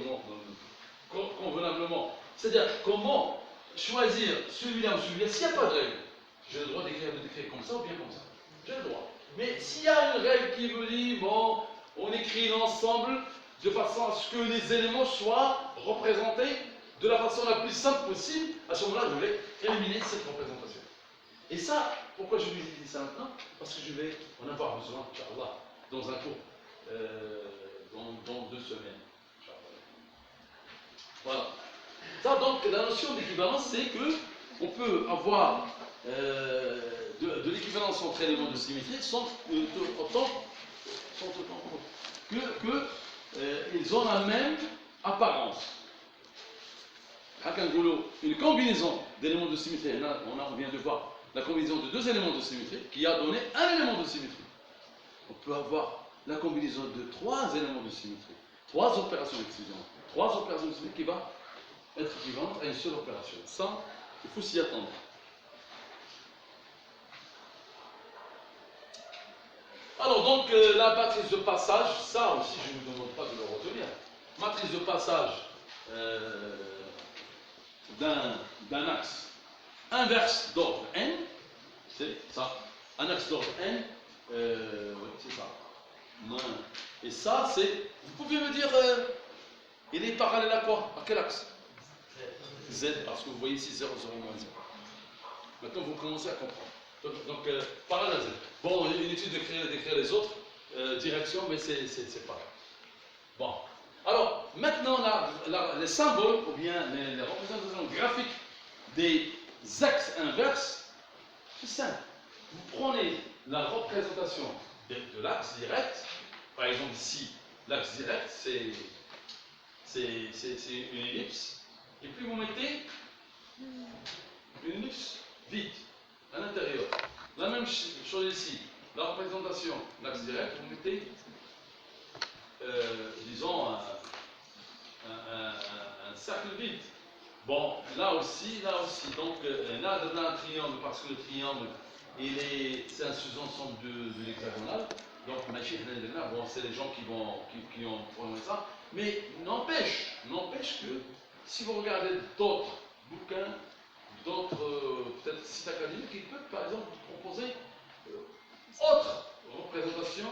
convenablement, c'est-à-dire comment choisir celui-là ou celui-là, s'il n'y a pas de règle, j'ai le droit d'écrire comme ça ou bien comme ça. J'ai le droit. Mais s'il y a une règle qui me dit, bon, on écrit l'ensemble de façon à ce que les éléments soient représentés de la façon la plus simple possible, à ce moment-là, je vais éliminer cette représentation. Et ça, pourquoi je vous dis ça maintenant? Parce que je vais en avoir besoin, Inch'Allah, dans un cours, dans 2 semaines. Voilà. Ça, donc, la notion d'équivalence, c'est que on peut avoir de l'équivalence entre éléments de symétrie autant que ils ont la même apparence. Une combinaison d'éléments de symétrie, on vient de voir la combinaison de deux éléments de symétrie qui a donné un élément de symétrie. On peut avoir la combinaison de trois éléments de symétrie, trois opérations d'excision, trois opérations de symétrie qui va être équivalentes à une seule opération. Ça, il faut s'y attendre. Alors donc la matrice de passage, ça aussi je ne vous demande pas de le retenir. Matrice de passage d'un axe inverse d'ordre n, c'est ça, un axe d'ordre n, oui, c'est ça. Et ça, c'est, vous pouvez me dire, il est parallèle à quoi? À quel axe? Z, parce que vous voyez ici 0, 0, moins 0. Maintenant, vous commencez à comprendre. Donc parallèle à Z. Bon, inutile d'écrire les autres directions, mais c'est pas grave. Bon. Alors, maintenant, les symboles, ou bien les représentations graphiques des axes inverses, c'est simple. Vous prenez la représentation de l'axe direct, par exemple ici, l'axe direct, c'est une ellipse, et puis vous mettez une ellipse vide à l'intérieur. La même chose ici, la représentation de l'axe direct, vous mettez, disons, un cercle vide. Bon, là aussi. Donc, là, un triangle, parce que le triangle, c'est un sous-ensemble de l'hexagonal. Donc, bon, c'est les gens qui ont prononcé ça. Mais n'empêche que, si vous regardez d'autres bouquins, d'autres, peut-être sites académiques, ils peuvent, par exemple, vous proposer autre représentation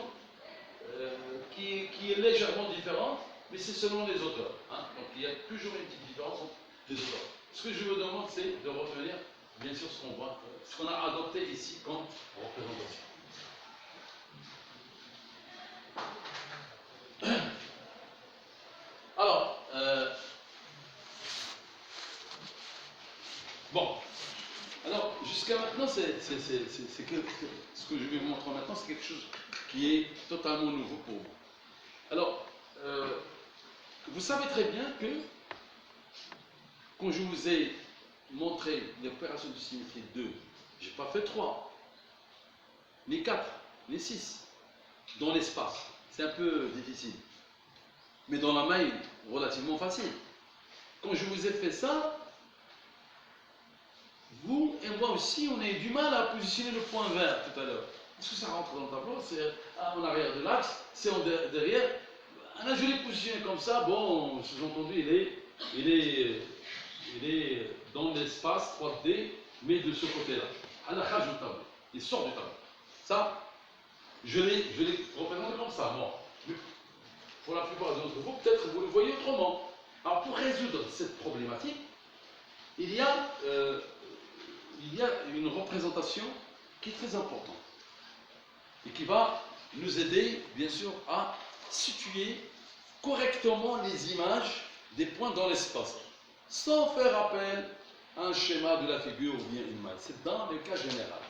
qui est légèrement différente, mais c'est selon les auteurs. Hein. Donc il y a toujours une petite différence entre les auteurs. Ce que je vous demande, c'est de retenir, bien sûr, ce qu'on a adopté ici comme représentation. Alors, bon. Alors, jusqu'à maintenant, ce que je vais vous montrer maintenant, c'est quelque chose qui est totalement nouveau pour vous. Alors, vous savez très bien que, quand je vous ai montré l'opération de symétrie 2, je n'ai pas fait 3, ni 4, ni 6, dans l'espace. C'est un peu difficile. Mais dans la maille, relativement facile. Quand je vous ai fait ça, vous et moi aussi, on a eu du mal à positionner le point vert tout à l'heure. Est-ce que ça rentre dans le tableau? C'est en arrière de l'axe, c'est en derrière. Là, je l'ai positionné comme ça. Bon, sous-entendu, il est dans l'espace 3D, mais de ce côté-là. À la rage du tableau. Il sort du tableau. Ça, je l'ai représenté comme ça. Bon. Pour la plupart d'entre vous, peut-être vous le voyez autrement. Alors, pour résoudre cette problématique, il y a une représentation qui est très importante et qui va nous aider, bien sûr, à situer correctement les images des points dans l'espace, sans faire appel à un schéma de la figure ou bien une maille. C'est dans le cas général.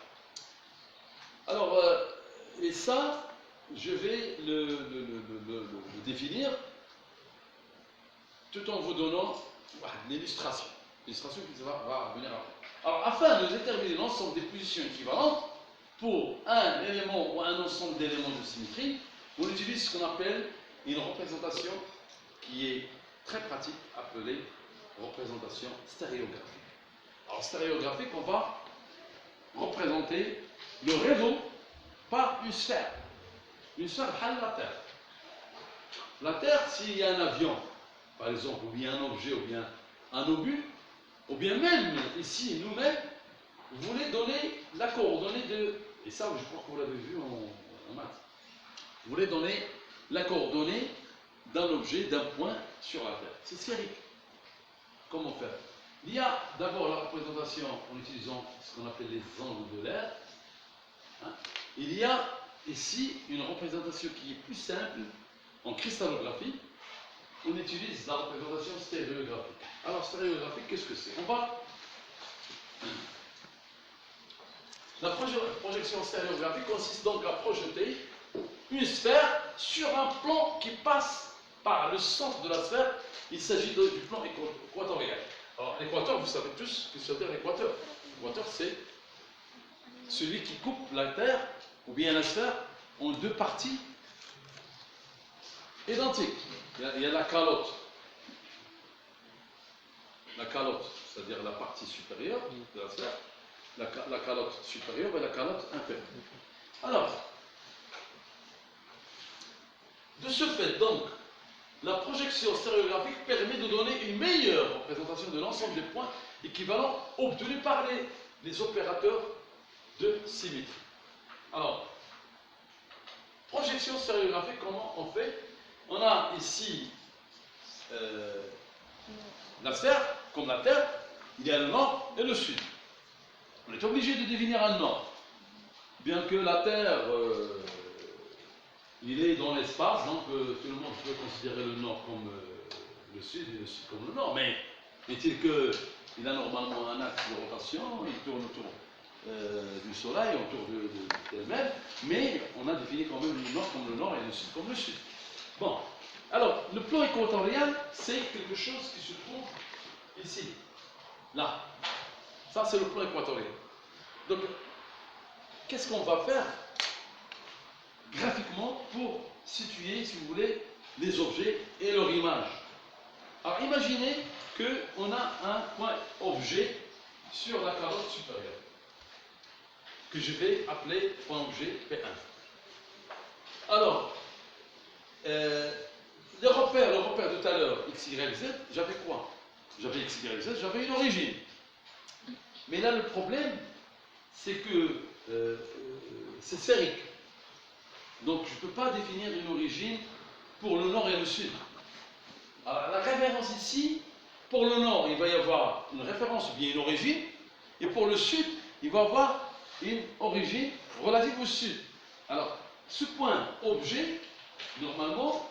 Alors, et ça, je vais le définir tout en vous donnant l'illustration. L'illustration qui va venir après. Alors, afin de déterminer l'ensemble des positions équivalentes pour un élément ou un ensemble d'éléments de symétrie, on utilise ce qu'on appelle une représentation qui est très pratique, appelée représentation stéréographique. Alors, stéréographique, on va représenter le réseau par une sphère. Une sphère de la Terre. La Terre, s'il y a un avion, par exemple, ou bien un objet, ou bien un obus, ou bien même ici, nous-mêmes, vous voulez donner la coordonnée de, et ça je crois que vous l'avez vu en maths, vous voulez donner la coordonnée d'un objet, d'un point sur la Terre. C'est sphérique. Comment faire? Il y a d'abord la représentation en utilisant ce qu'on appelle les angles de l'air. Hein. Il y a ici une représentation qui est plus simple en cristallographie. on utilise la représentation stéréographique. Alors, stéréographique, qu'est-ce que c'est? La projection stéréographique consiste donc à projeter une sphère sur un plan qui passe par le centre de la sphère. Il s'agit du plan équatorial. Alors, l'équateur, vous savez tous ce que ça veut dire l'équateur. L'équateur, c'est celui qui coupe la Terre, ou bien la sphère, en deux parties identiques. Il y a la calotte. La calotte, c'est-à-dire la partie supérieure de la sphère, la calotte supérieure et la calotte inférieure. Alors, de ce fait, donc, la projection stéréographique permet de donner une meilleure représentation de l'ensemble des points équivalents obtenus par les opérateurs de symétrie. Alors, projection stéréographique, comment on fait? On a ici la sphère, comme la Terre, il y a le nord et le sud. On est obligé de définir un nord. Bien que la Terre, il est dans l'espace, donc tout le monde peut considérer le nord comme le sud et le sud comme le nord. Mais est-il qu'il a normalement un axe de rotation, il tourne autour du Soleil, autour d'elle-même, mais on a défini quand même le nord comme le nord et le sud comme le sud. Bon, alors, le plan équatorial, c'est quelque chose qui se trouve ici, là. Ça, c'est le plan équatorial. Donc, qu'est-ce qu'on va faire graphiquement pour situer, si vous voulez, les objets et leur image? Alors, imaginez qu'on a un point objet sur la calotte supérieure, que je vais appeler point objet P1. Alors, le repère de tout à l'heure, x, y, z, j'avais quoi? J'avais x, y, z, j'avais une origine. Mais là, le problème, c'est que c'est sphérique. Donc, je ne peux pas définir une origine pour le nord et le sud. Alors, la référence ici, pour le nord, il va y avoir une référence ou bien une origine, et pour le sud, il va y avoir une origine relative au sud. Alors, ce point objet, normalement,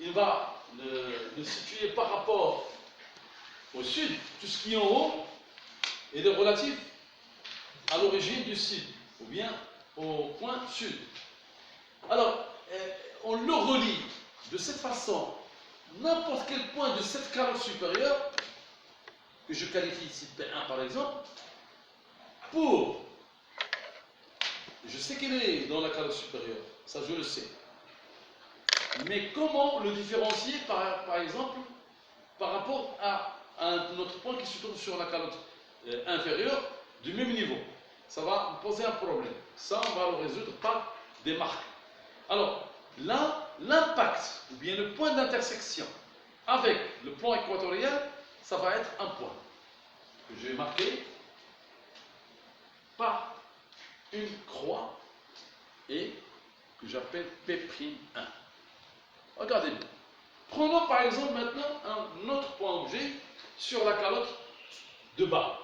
il va le situer par rapport au sud. Tout ce qui est en haut est relatif à l'origine du sud, ou bien au point sud. Alors, on le relie de cette façon. N'importe quel point de cette calotte supérieure, que je qualifie ici P1 par exemple, je sais qu'elle est dans la calotte supérieure, ça je le sais. Mais comment le différencier, par exemple, par rapport à un autre point qui se trouve sur la calotte inférieure du même niveau? Ça va me poser un problème. Ça, on va le résoudre par des marques. Alors, là, l'impact, ou bien le point d'intersection avec le plan équatorial, ça va être un point que je vais marquer par une croix et que j'appelle P'1. Regardez-moi. Prenons par exemple maintenant un autre point objet sur la calotte de bas.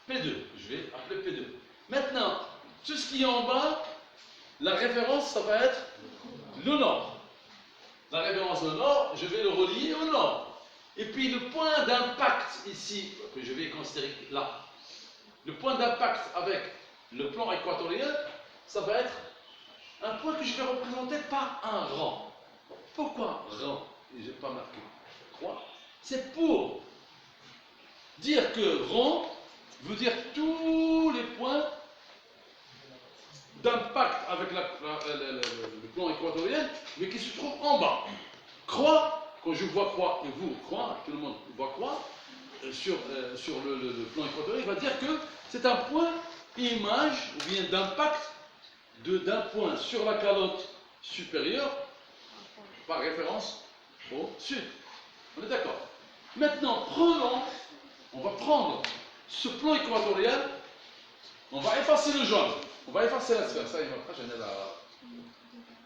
P2, je vais appeler P2. Maintenant, tout ce qui est en bas, la référence, ça va être le nord. La référence au nord, je vais le relier au nord. Et puis le point d'impact ici, que je vais considérer là, le point d'impact avec le plan équatorial, ça va être un point que je vais représenter par un rang. Pourquoi rang? Et je n'ai pas marqué croix. C'est pour dire que rang veut dire tous les points d'impact avec le plan équatorial, mais qui se trouvent en bas. Croix, quand je vois croix et vous croix, tout le monde voit croix, sur le plan équatorial, il va dire que c'est un point image ou bien d'impact d'un point sur la calotte supérieure par référence au sud. On est d'accord? Maintenant, on va prendre ce plan équatorial, on va effacer le jaune, on va effacer la sphère, ça il va pas gêner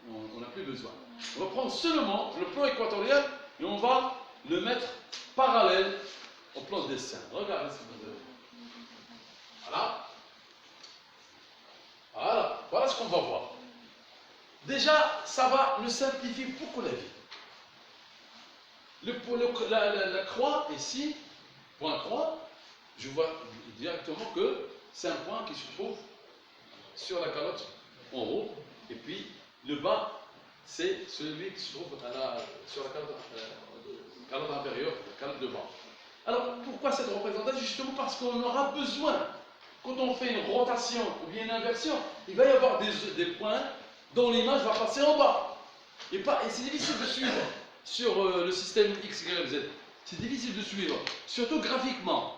on n'a plus besoin. On va prendre seulement le plan équatorial et on va le mettre parallèle au plan de dessin. Regardez ce que vous avez. Voilà. Voilà ce qu'on va voir. Déjà, ça va nous simplifier beaucoup la vie. La croix ici, point croix, je vois directement que c'est un point qui se trouve sur la calotte en haut, et puis le bas, c'est celui qui se trouve sur la calotte inférieure, la calotte de bas. Alors, pourquoi cette représentation? Justement parce qu'on aura besoin, quand on fait une rotation ou bien une inversion, il va y avoir des points dont l'image va passer en bas. Et c'est difficile de suivre sur le système X, Y, Z. C'est difficile de suivre, surtout graphiquement.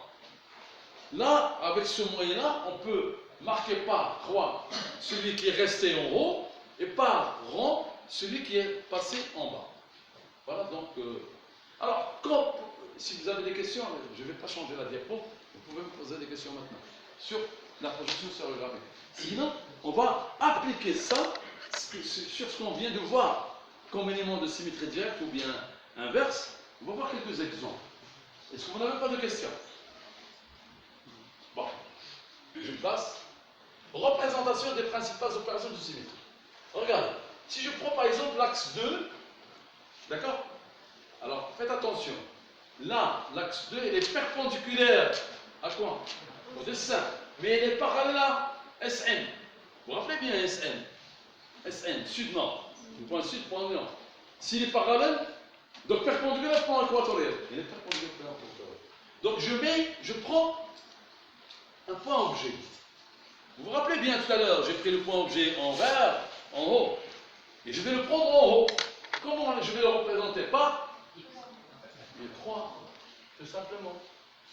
Là, avec ce moyen-là, on peut marquer par croix celui qui est resté en haut et par rond celui qui est passé en bas. Voilà donc. Alors, si vous avez des questions, je ne vais pas changer la diapo, vous pouvez me poser des questions maintenant sur la projection sur le graphique. Sinon, on va appliquer ça sur ce qu'on vient de voir comme élément de symétrie directe ou bien inverse. On va voir quelques exemples. Est-ce que vous n'avez pas de questions? Bon, je passe. Représentation des principales opérations de symétrie. Regardez, si je prends par exemple l'axe 2, d'accord? Alors, faites attention. Là, l'axe 2, il est perpendiculaire à quoi? Au dessin. Mais il est parallèle à SN. Vous vous rappelez bien SN? SN, sud-nord. Point sud, point nord. S'il est parallèle, donc perpendiculaire au point équatorial. Il est perpendiculaire au point équatorial. Donc je prends un point objet. Vous vous rappelez bien tout à l'heure, j'ai pris le point objet en vert, en haut. Et je vais le prendre en haut. Comment je vais le représenter? Pas une croix, tout simplement.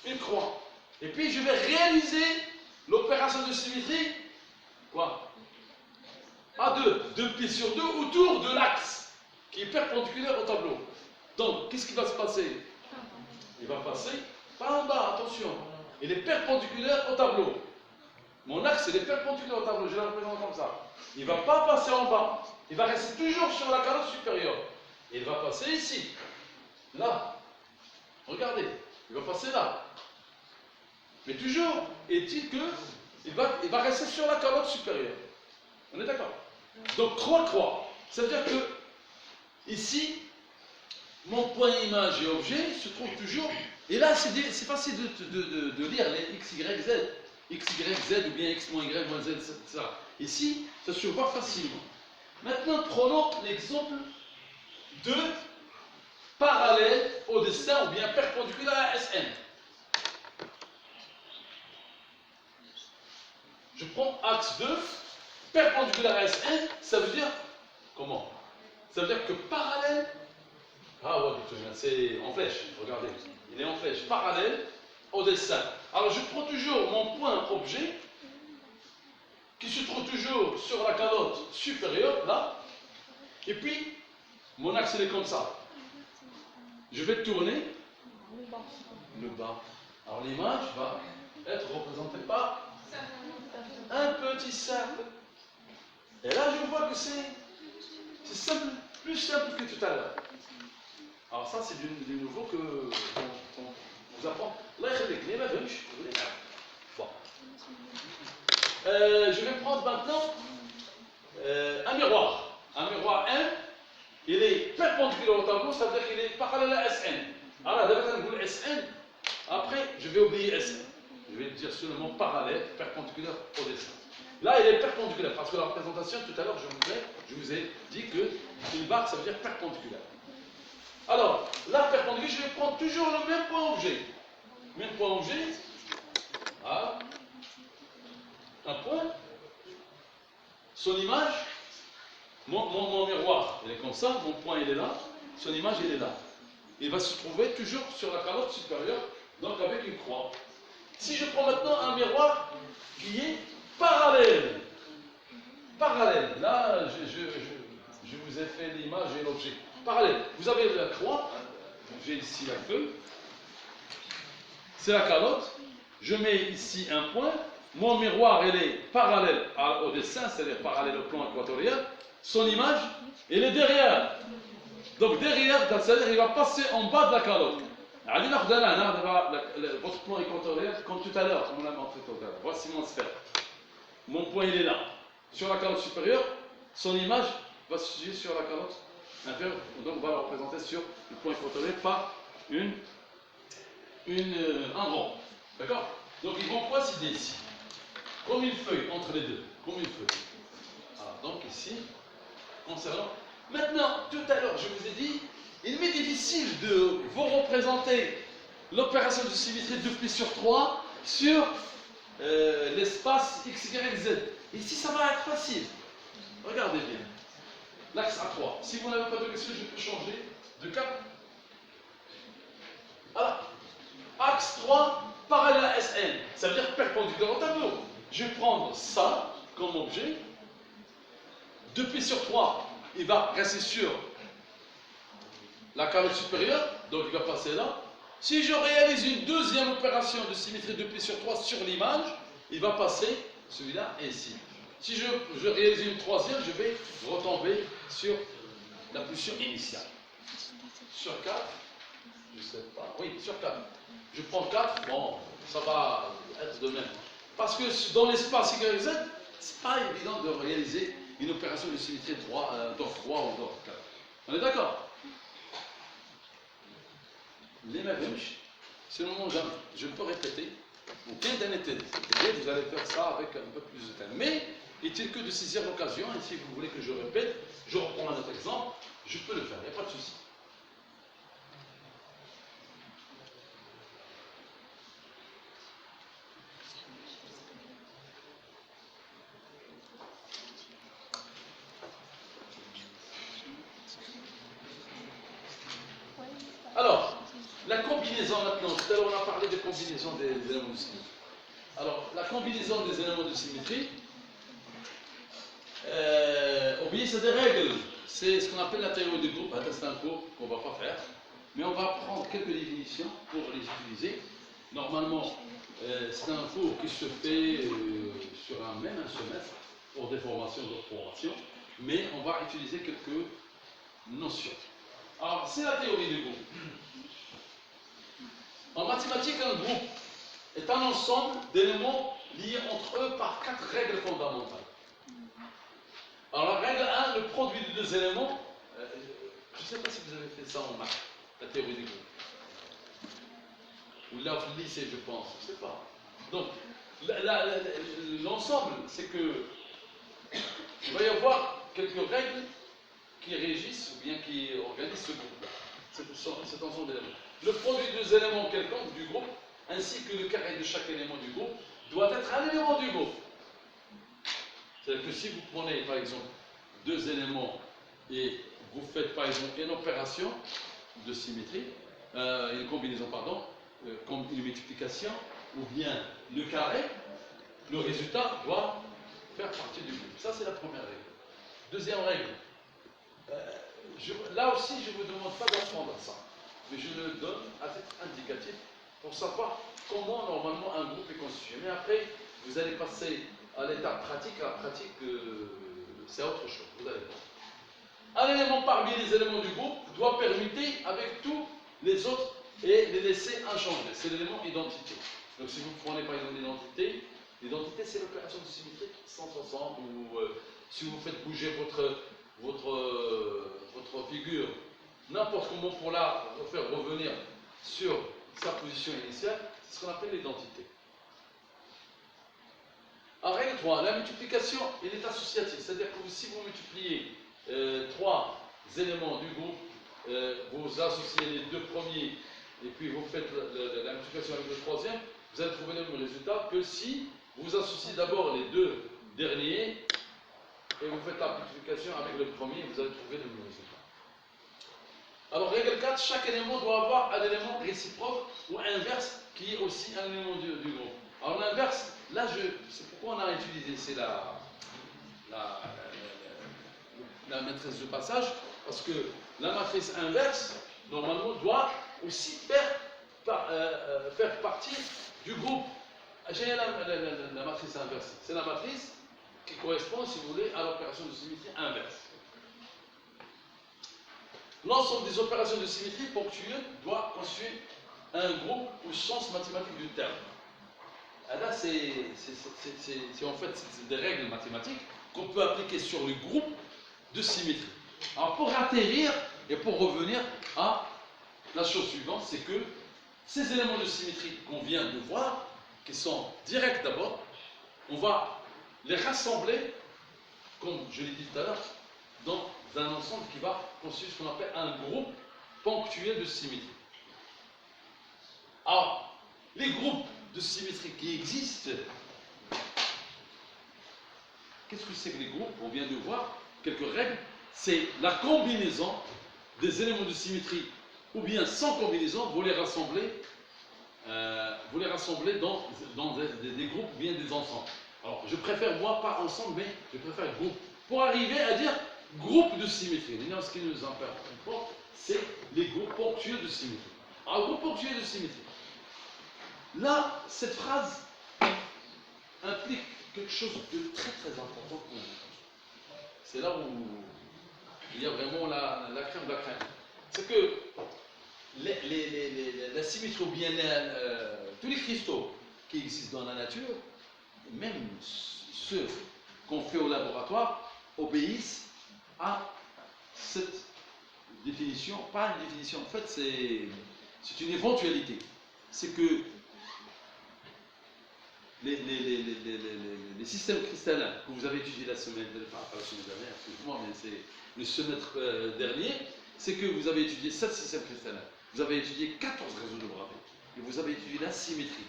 Une croix. Et puis je vais réaliser l'opération de symétrie, quoi? À deux pieds sur deux autour de l'axe qui est perpendiculaire au tableau. Donc, qu'est-ce qui va se passer? Il va passer par en bas, attention. Il est perpendiculaire au tableau. Mon axe, il est perpendiculaire au tableau, je le représente comme ça. Il ne va pas passer en bas. Il va rester toujours sur la calotte supérieure. Et il va passer ici. Là. Regardez. Il va passer là. Mais toujours est-il que il va rester sur la calotte supérieure. On est d'accord? Donc, croix-croix. Ça veut dire que ici, mon point image et objet se trouve toujours. Et là, c'est facile de lire les X, Y, Z. X, Y, Z ou bien X moins Y moins Z, etc. Ici, ça se voit facilement. Maintenant, prenons l'exemple de parallèle au dessin ou bien perpendiculaire à SN. Je prends axe 2, perpendiculaire à SN, ça veut dire comment? Ça veut dire que parallèle. Ah ouais, c'est en flèche, regardez. Il est en flèche, parallèle au dessin. Alors je prends toujours mon point objet qui se trouve toujours sur la calotte supérieure, là. Et puis, mon axe il est comme ça. Je vais tourner le bas. Alors l'image va être représentée par un petit cercle. Et là, je vois que c'est simple, plus simple que tout à l'heure. Alors ça, c'est du nouveau qu'on vous apprend. Là, bon. Je vais prendre maintenant un miroir. Un miroir M, il est perpendiculaire au tableau, ça veut dire qu'il est parallèle à SN. Alors, d'abord, on dit SN. Après, je vais oublier SN. Je vais dire seulement parallèle, perpendiculaire au dessin. Là, il est perpendiculaire, parce que la représentation, tout à l'heure, je vous ai dit qu'une barre, ça veut dire perpendiculaire. Alors, là, perpendiculaire, je vais prendre toujours le même point objet. Même point objet. Voilà. Un point. Son image. Mon miroir, il est comme ça. Mon point, il est là. Son image, il est là. Il va se trouver toujours sur la calotte supérieure, donc avec une croix. Si je prends maintenant un miroir qui est parallèle. Parallèle. Là, je vous ai fait l'image et l'objet. Parallèle. Vous avez la croix. J'ai ici la feuille. C'est la calotte. Je mets ici un point. Mon miroir, il est parallèle au dessin, c'est-à-dire parallèle au plan équatorial. Son image, elle est derrière. Donc derrière, c'est-à-dire qu'il va passer en bas de la calotte. Votre plan équatorial, comme tout à l'heure, comme on l'a montré tout à l'heure. Voici mon sphère. Mon point, il est là. Sur la calotte supérieure, son image va se situer sur la calotte inférieur. Donc on va le représenter sur le point contrôlé par un rond. D'accord? Donc ils vont coïncider ici. Comme une feuille entre les deux. Comme une feuille. Alors, donc ici, concernant. Maintenant, tout à l'heure, je vous ai dit, il m'est difficile de vous représenter l'opération de symétrie 2π sur 3 sur l'espace x, y, z. Ici, ça va être facile. Regardez bien. L'axe A3. Si vous n'avez pas de question, je peux changer de cap. Alors, axe 3 parallèle à SN. Ça veut dire perpendiculaire au tableau. Je vais prendre ça comme objet. 2π sur 3, il va rester sur la calotte supérieure, donc il va passer là. Si je réalise une deuxième opération de symétrie 2π sur 3 sur l'image, il va passer celui-là et ici. Si je réalise une troisième, je vais retomber sur la position initiale. Sur 4, je ne sais pas, oui, sur 4. Je prends 4, bon, ça va être de même. Parce que dans l'espace YZ, ce n'est pas évident de réaliser une opération de symétrie d'ordre 3 ou d'ordre 4. On est d'accord? Les mêmes, c'est le moment où je peux répéter. Ou bien vous allez faire ça avec un peu plus de temps. Mais est-il que de saisir l'occasion, et si vous voulez que je répète, je reprends un autre exemple, je peux le faire, il n'y a pas de souci. Alors, la combinaison maintenant, tout à l'heure on a parlé de combinaison des éléments de symétrie. Alors, la combinaison des éléments de symétrie, obéit à des règles. C'est ce qu'on appelle la théorie du groupe. C'est un cours qu'on ne va pas faire, mais on va prendre quelques définitions pour les utiliser. Normalement, c'est un cours qui se fait sur un semestre pour des formations, d'autres formations, mais on va utiliser quelques notions. Alors, c'est la théorie du groupe. En mathématiques, un groupe est un ensemble d'éléments liés entre eux par 4 règles fondamentales. Alors, la règle 1, le produit de deux éléments, je ne sais pas si vous avez fait ça en maths, la théorie du groupe. Ou là, au lycée, je pense, je ne sais pas. Donc, l'ensemble, c'est que il va y avoir quelques règles qui régissent ou bien qui organisent ce groupe-là, cet ensemble d'éléments. Le produit de deux éléments quelconques du groupe, ainsi que le carré de chaque élément du groupe, doit être un élément du groupe. C'est-à-dire que si vous prenez par exemple deux éléments et vous faites par exemple une opération de symétrie, une combinaison, pardon, comme une multiplication, ou bien le carré, le résultat doit faire partie du groupe. Ça, c'est la première règle. Deuxième règle. Là aussi, je ne vous demande pas d'apprendre ça, mais je le donne à titre indicatif pour savoir comment normalement un groupe est constitué. Mais après, vous allez passer à l'étape pratique. La pratique, c'est autre chose. Vous allez voir. Un élément parmi les éléments du groupe doit permuter avec tous les autres et les laisser inchangés. C'est l'élément identité. Donc si vous prenez par exemple l'identité, l'identité c'est l'opération de symétrie qui sont ensemble, ou si vous faites bouger votre figure n'importe comment pour la faire revenir sur sa position initiale, c'est ce qu'on appelle l'identité. En règle 3, la multiplication est associative, c'est-à-dire que si vous multipliez 3 éléments du groupe, vous associez les deux premiers et puis vous faites la multiplication avec le troisième, vous allez trouver le même résultat que si vous associez d'abord les deux derniers et vous faites la multiplication avec le premier, vous allez trouver le même résultat. Alors, règle 4, chaque élément doit avoir un élément réciproque ou inverse qui est aussi un élément du groupe. Alors, l'inverse, là, c'est pourquoi on a utilisé, c'est la matrice de passage, parce que la matrice inverse, normalement, doit aussi faire partie du groupe. J'ai la matrice inverse. C'est la matrice qui correspond, si vous voulez, à l'opération de symétrie inverse. L'ensemble des opérations de symétrie ponctuelles doit constituer un groupe au sens mathématique du terme. Et là, c'est en fait des règles mathématiques qu'on peut appliquer sur le groupe de symétrie. Alors pour atterrir et pour revenir à la chose suivante, c'est que ces éléments de symétrie qu'on vient de voir, qui sont directs d'abord, on va les rassembler, comme je l'ai dit tout à l'heure, dans un ensemble qui va constituer ce qu'on appelle un groupe ponctuel de symétrie. Alors, les groupes de symétrie qui existent, qu'est-ce que c'est que les groupes? On vient de voir quelques règles. C'est la combinaison des éléments de symétrie, ou bien sans combinaison, vous les rassemblez dans des groupes ou bien des ensembles. Alors, je préfère, moi, pas ensemble, mais je préfère groupe. Pour arriver à dire groupe de symétrie. Maintenant, ce qui nous importe, c'est les groupes ponctuels de symétrie. Alors, groupe ponctuel de symétrie. Là, cette phrase implique quelque chose de très très important pour nous. C'est là où il y a vraiment la crème de la crème. C'est que la symétrie, ou bien tous les cristaux qui existent dans la nature, même ceux qu'on fait au laboratoire, obéissent à cette définition. Pas une définition, en fait, c'est une éventualité. C'est que les systèmes cristallins que vous avez étudiés la semaine dernière, excusez-moi, mais c'est le semestre dernier, c'est que vous avez étudié 7 systèmes cristallins. Vous avez étudié 14 réseaux de Bravais. Et vous avez étudié la symétrie.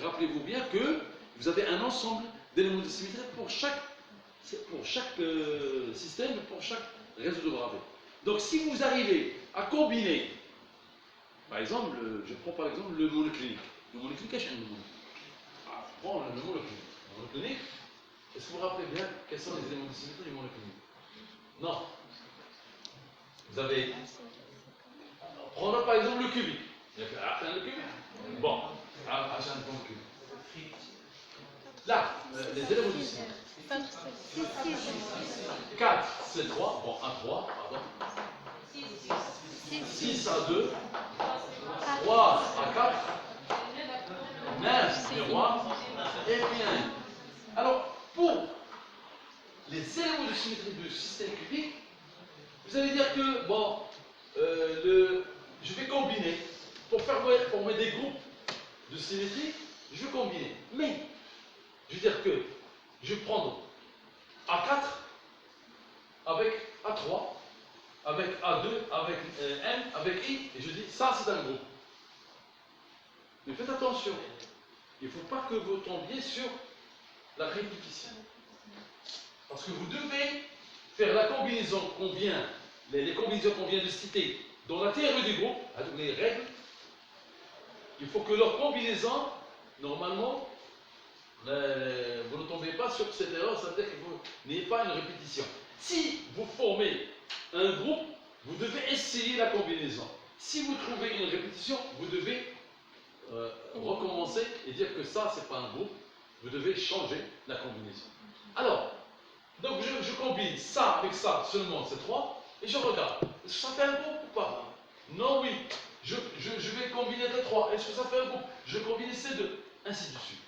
Rappelez-vous bien que vous avez un ensemble d'éléments de symétrie pour chaque système, pour chaque réseau de Bravais. Donc si vous arrivez à combiner, par exemple, je prends par exemple le monoclinique. Le monoclinique, qu'est-ce que c'est? Je prends le monoclinique. Le monoclinique, est-ce que vous vous rappelez bien quels sont les éléments de symétrie du monoclinique? Non. Vous avez... Prenons par exemple le cubique. Il y a le cubique. Bon, achète le cubique. Là, les éléments du symétrie. 4, c'est 3. Bon, 1, 3, pardon. 6 à 2. 3 à 4. 9 miroirs. Et bien. Alors, pour les éléments de symétrie du système cubique, vous allez dire que, bon, je vais combiner. Pour former des groupes de symétrie, je vais combiner. Mais, je veux dire que je vais prendre A4 avec A3, avec A2, avec N, avec I, et je dis ça c'est un groupe. Mais faites attention, il ne faut pas que vous tombiez sur la répétition. Parce que vous devez faire la combinaison qu'on vient, les combinaisons qu'on vient de citer dans la théorie du groupe, avec les règles. Il faut que leur combinaison, normalement, vous ne tombez pas sur cette erreur, ça veut dire que vous n'ayez pas une répétition. Si vous formez un groupe, vous devez essayer la combinaison. Si vous trouvez une répétition, vous devez recommencer et dire que ça, c'est pas un groupe. Vous devez changer la combinaison. Alors, donc je combine ça avec ça, seulement c'est 3, et je regarde. Est-ce que ça fait un groupe ou pas? Non, oui. Je vais combiner les 3. Est-ce que ça fait un groupe? Je combine ces 2. Ainsi de suite.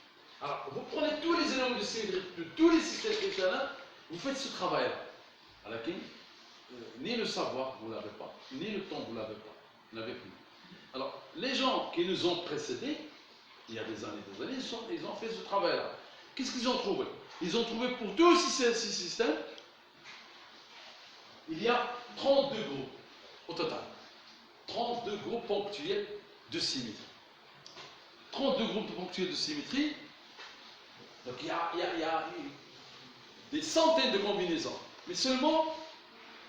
Alors, vous prenez tous les éléments de symétrie de tous les systèmes cristallins, vous faites ce travail-là. À laquelle, ni le savoir, vous ne l'avez pas, ni le temps, vous ne l'avez pas. Vous n'avez plus. Alors, les gens qui nous ont précédés, il y a des années, ils ont fait ce travail-là. Qu'est-ce qu'ils ont trouvé? Ils ont trouvé pour tous ces systèmes, il y a 32 groupes au total. 32 groupes ponctuels de symétrie. 32 groupes ponctuels de symétrie. Donc il y a des centaines de combinaisons. Mais seulement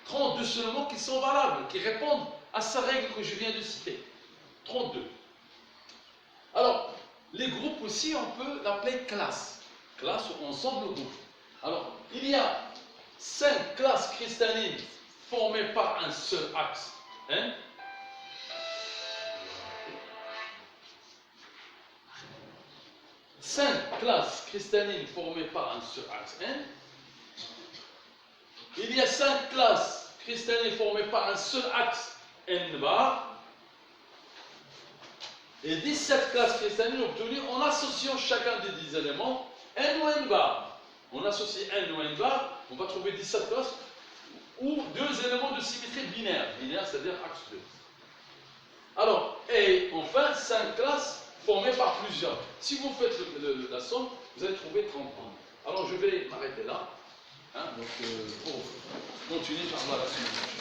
32 seulement qui sont valables, qui répondent à sa règle que je viens de citer. 32. Alors, les groupes aussi, on peut l'appeler classe. Classe ou ensemble de groupes. Alors, il y a 5 classes cristallines formées par un seul axe. Hein? Cinq classes cristallines formées par un seul axe N. Il y a 5 classes cristallines formées par un seul axe N bar. Et 17 classes cristallines obtenues en associant chacun des 10 éléments N ou N bar. On associe N ou N bar, on va trouver 17 classes. ou deux éléments de symétrie binaire. Binaire, c'est-à-dire axe 2. Alors, et enfin, 5 classes formées par plusieurs. Si vous faites la somme, vous allez trouver 30 points. Alors, je vais m'arrêter là, hein, donc, pour continuer par la suite.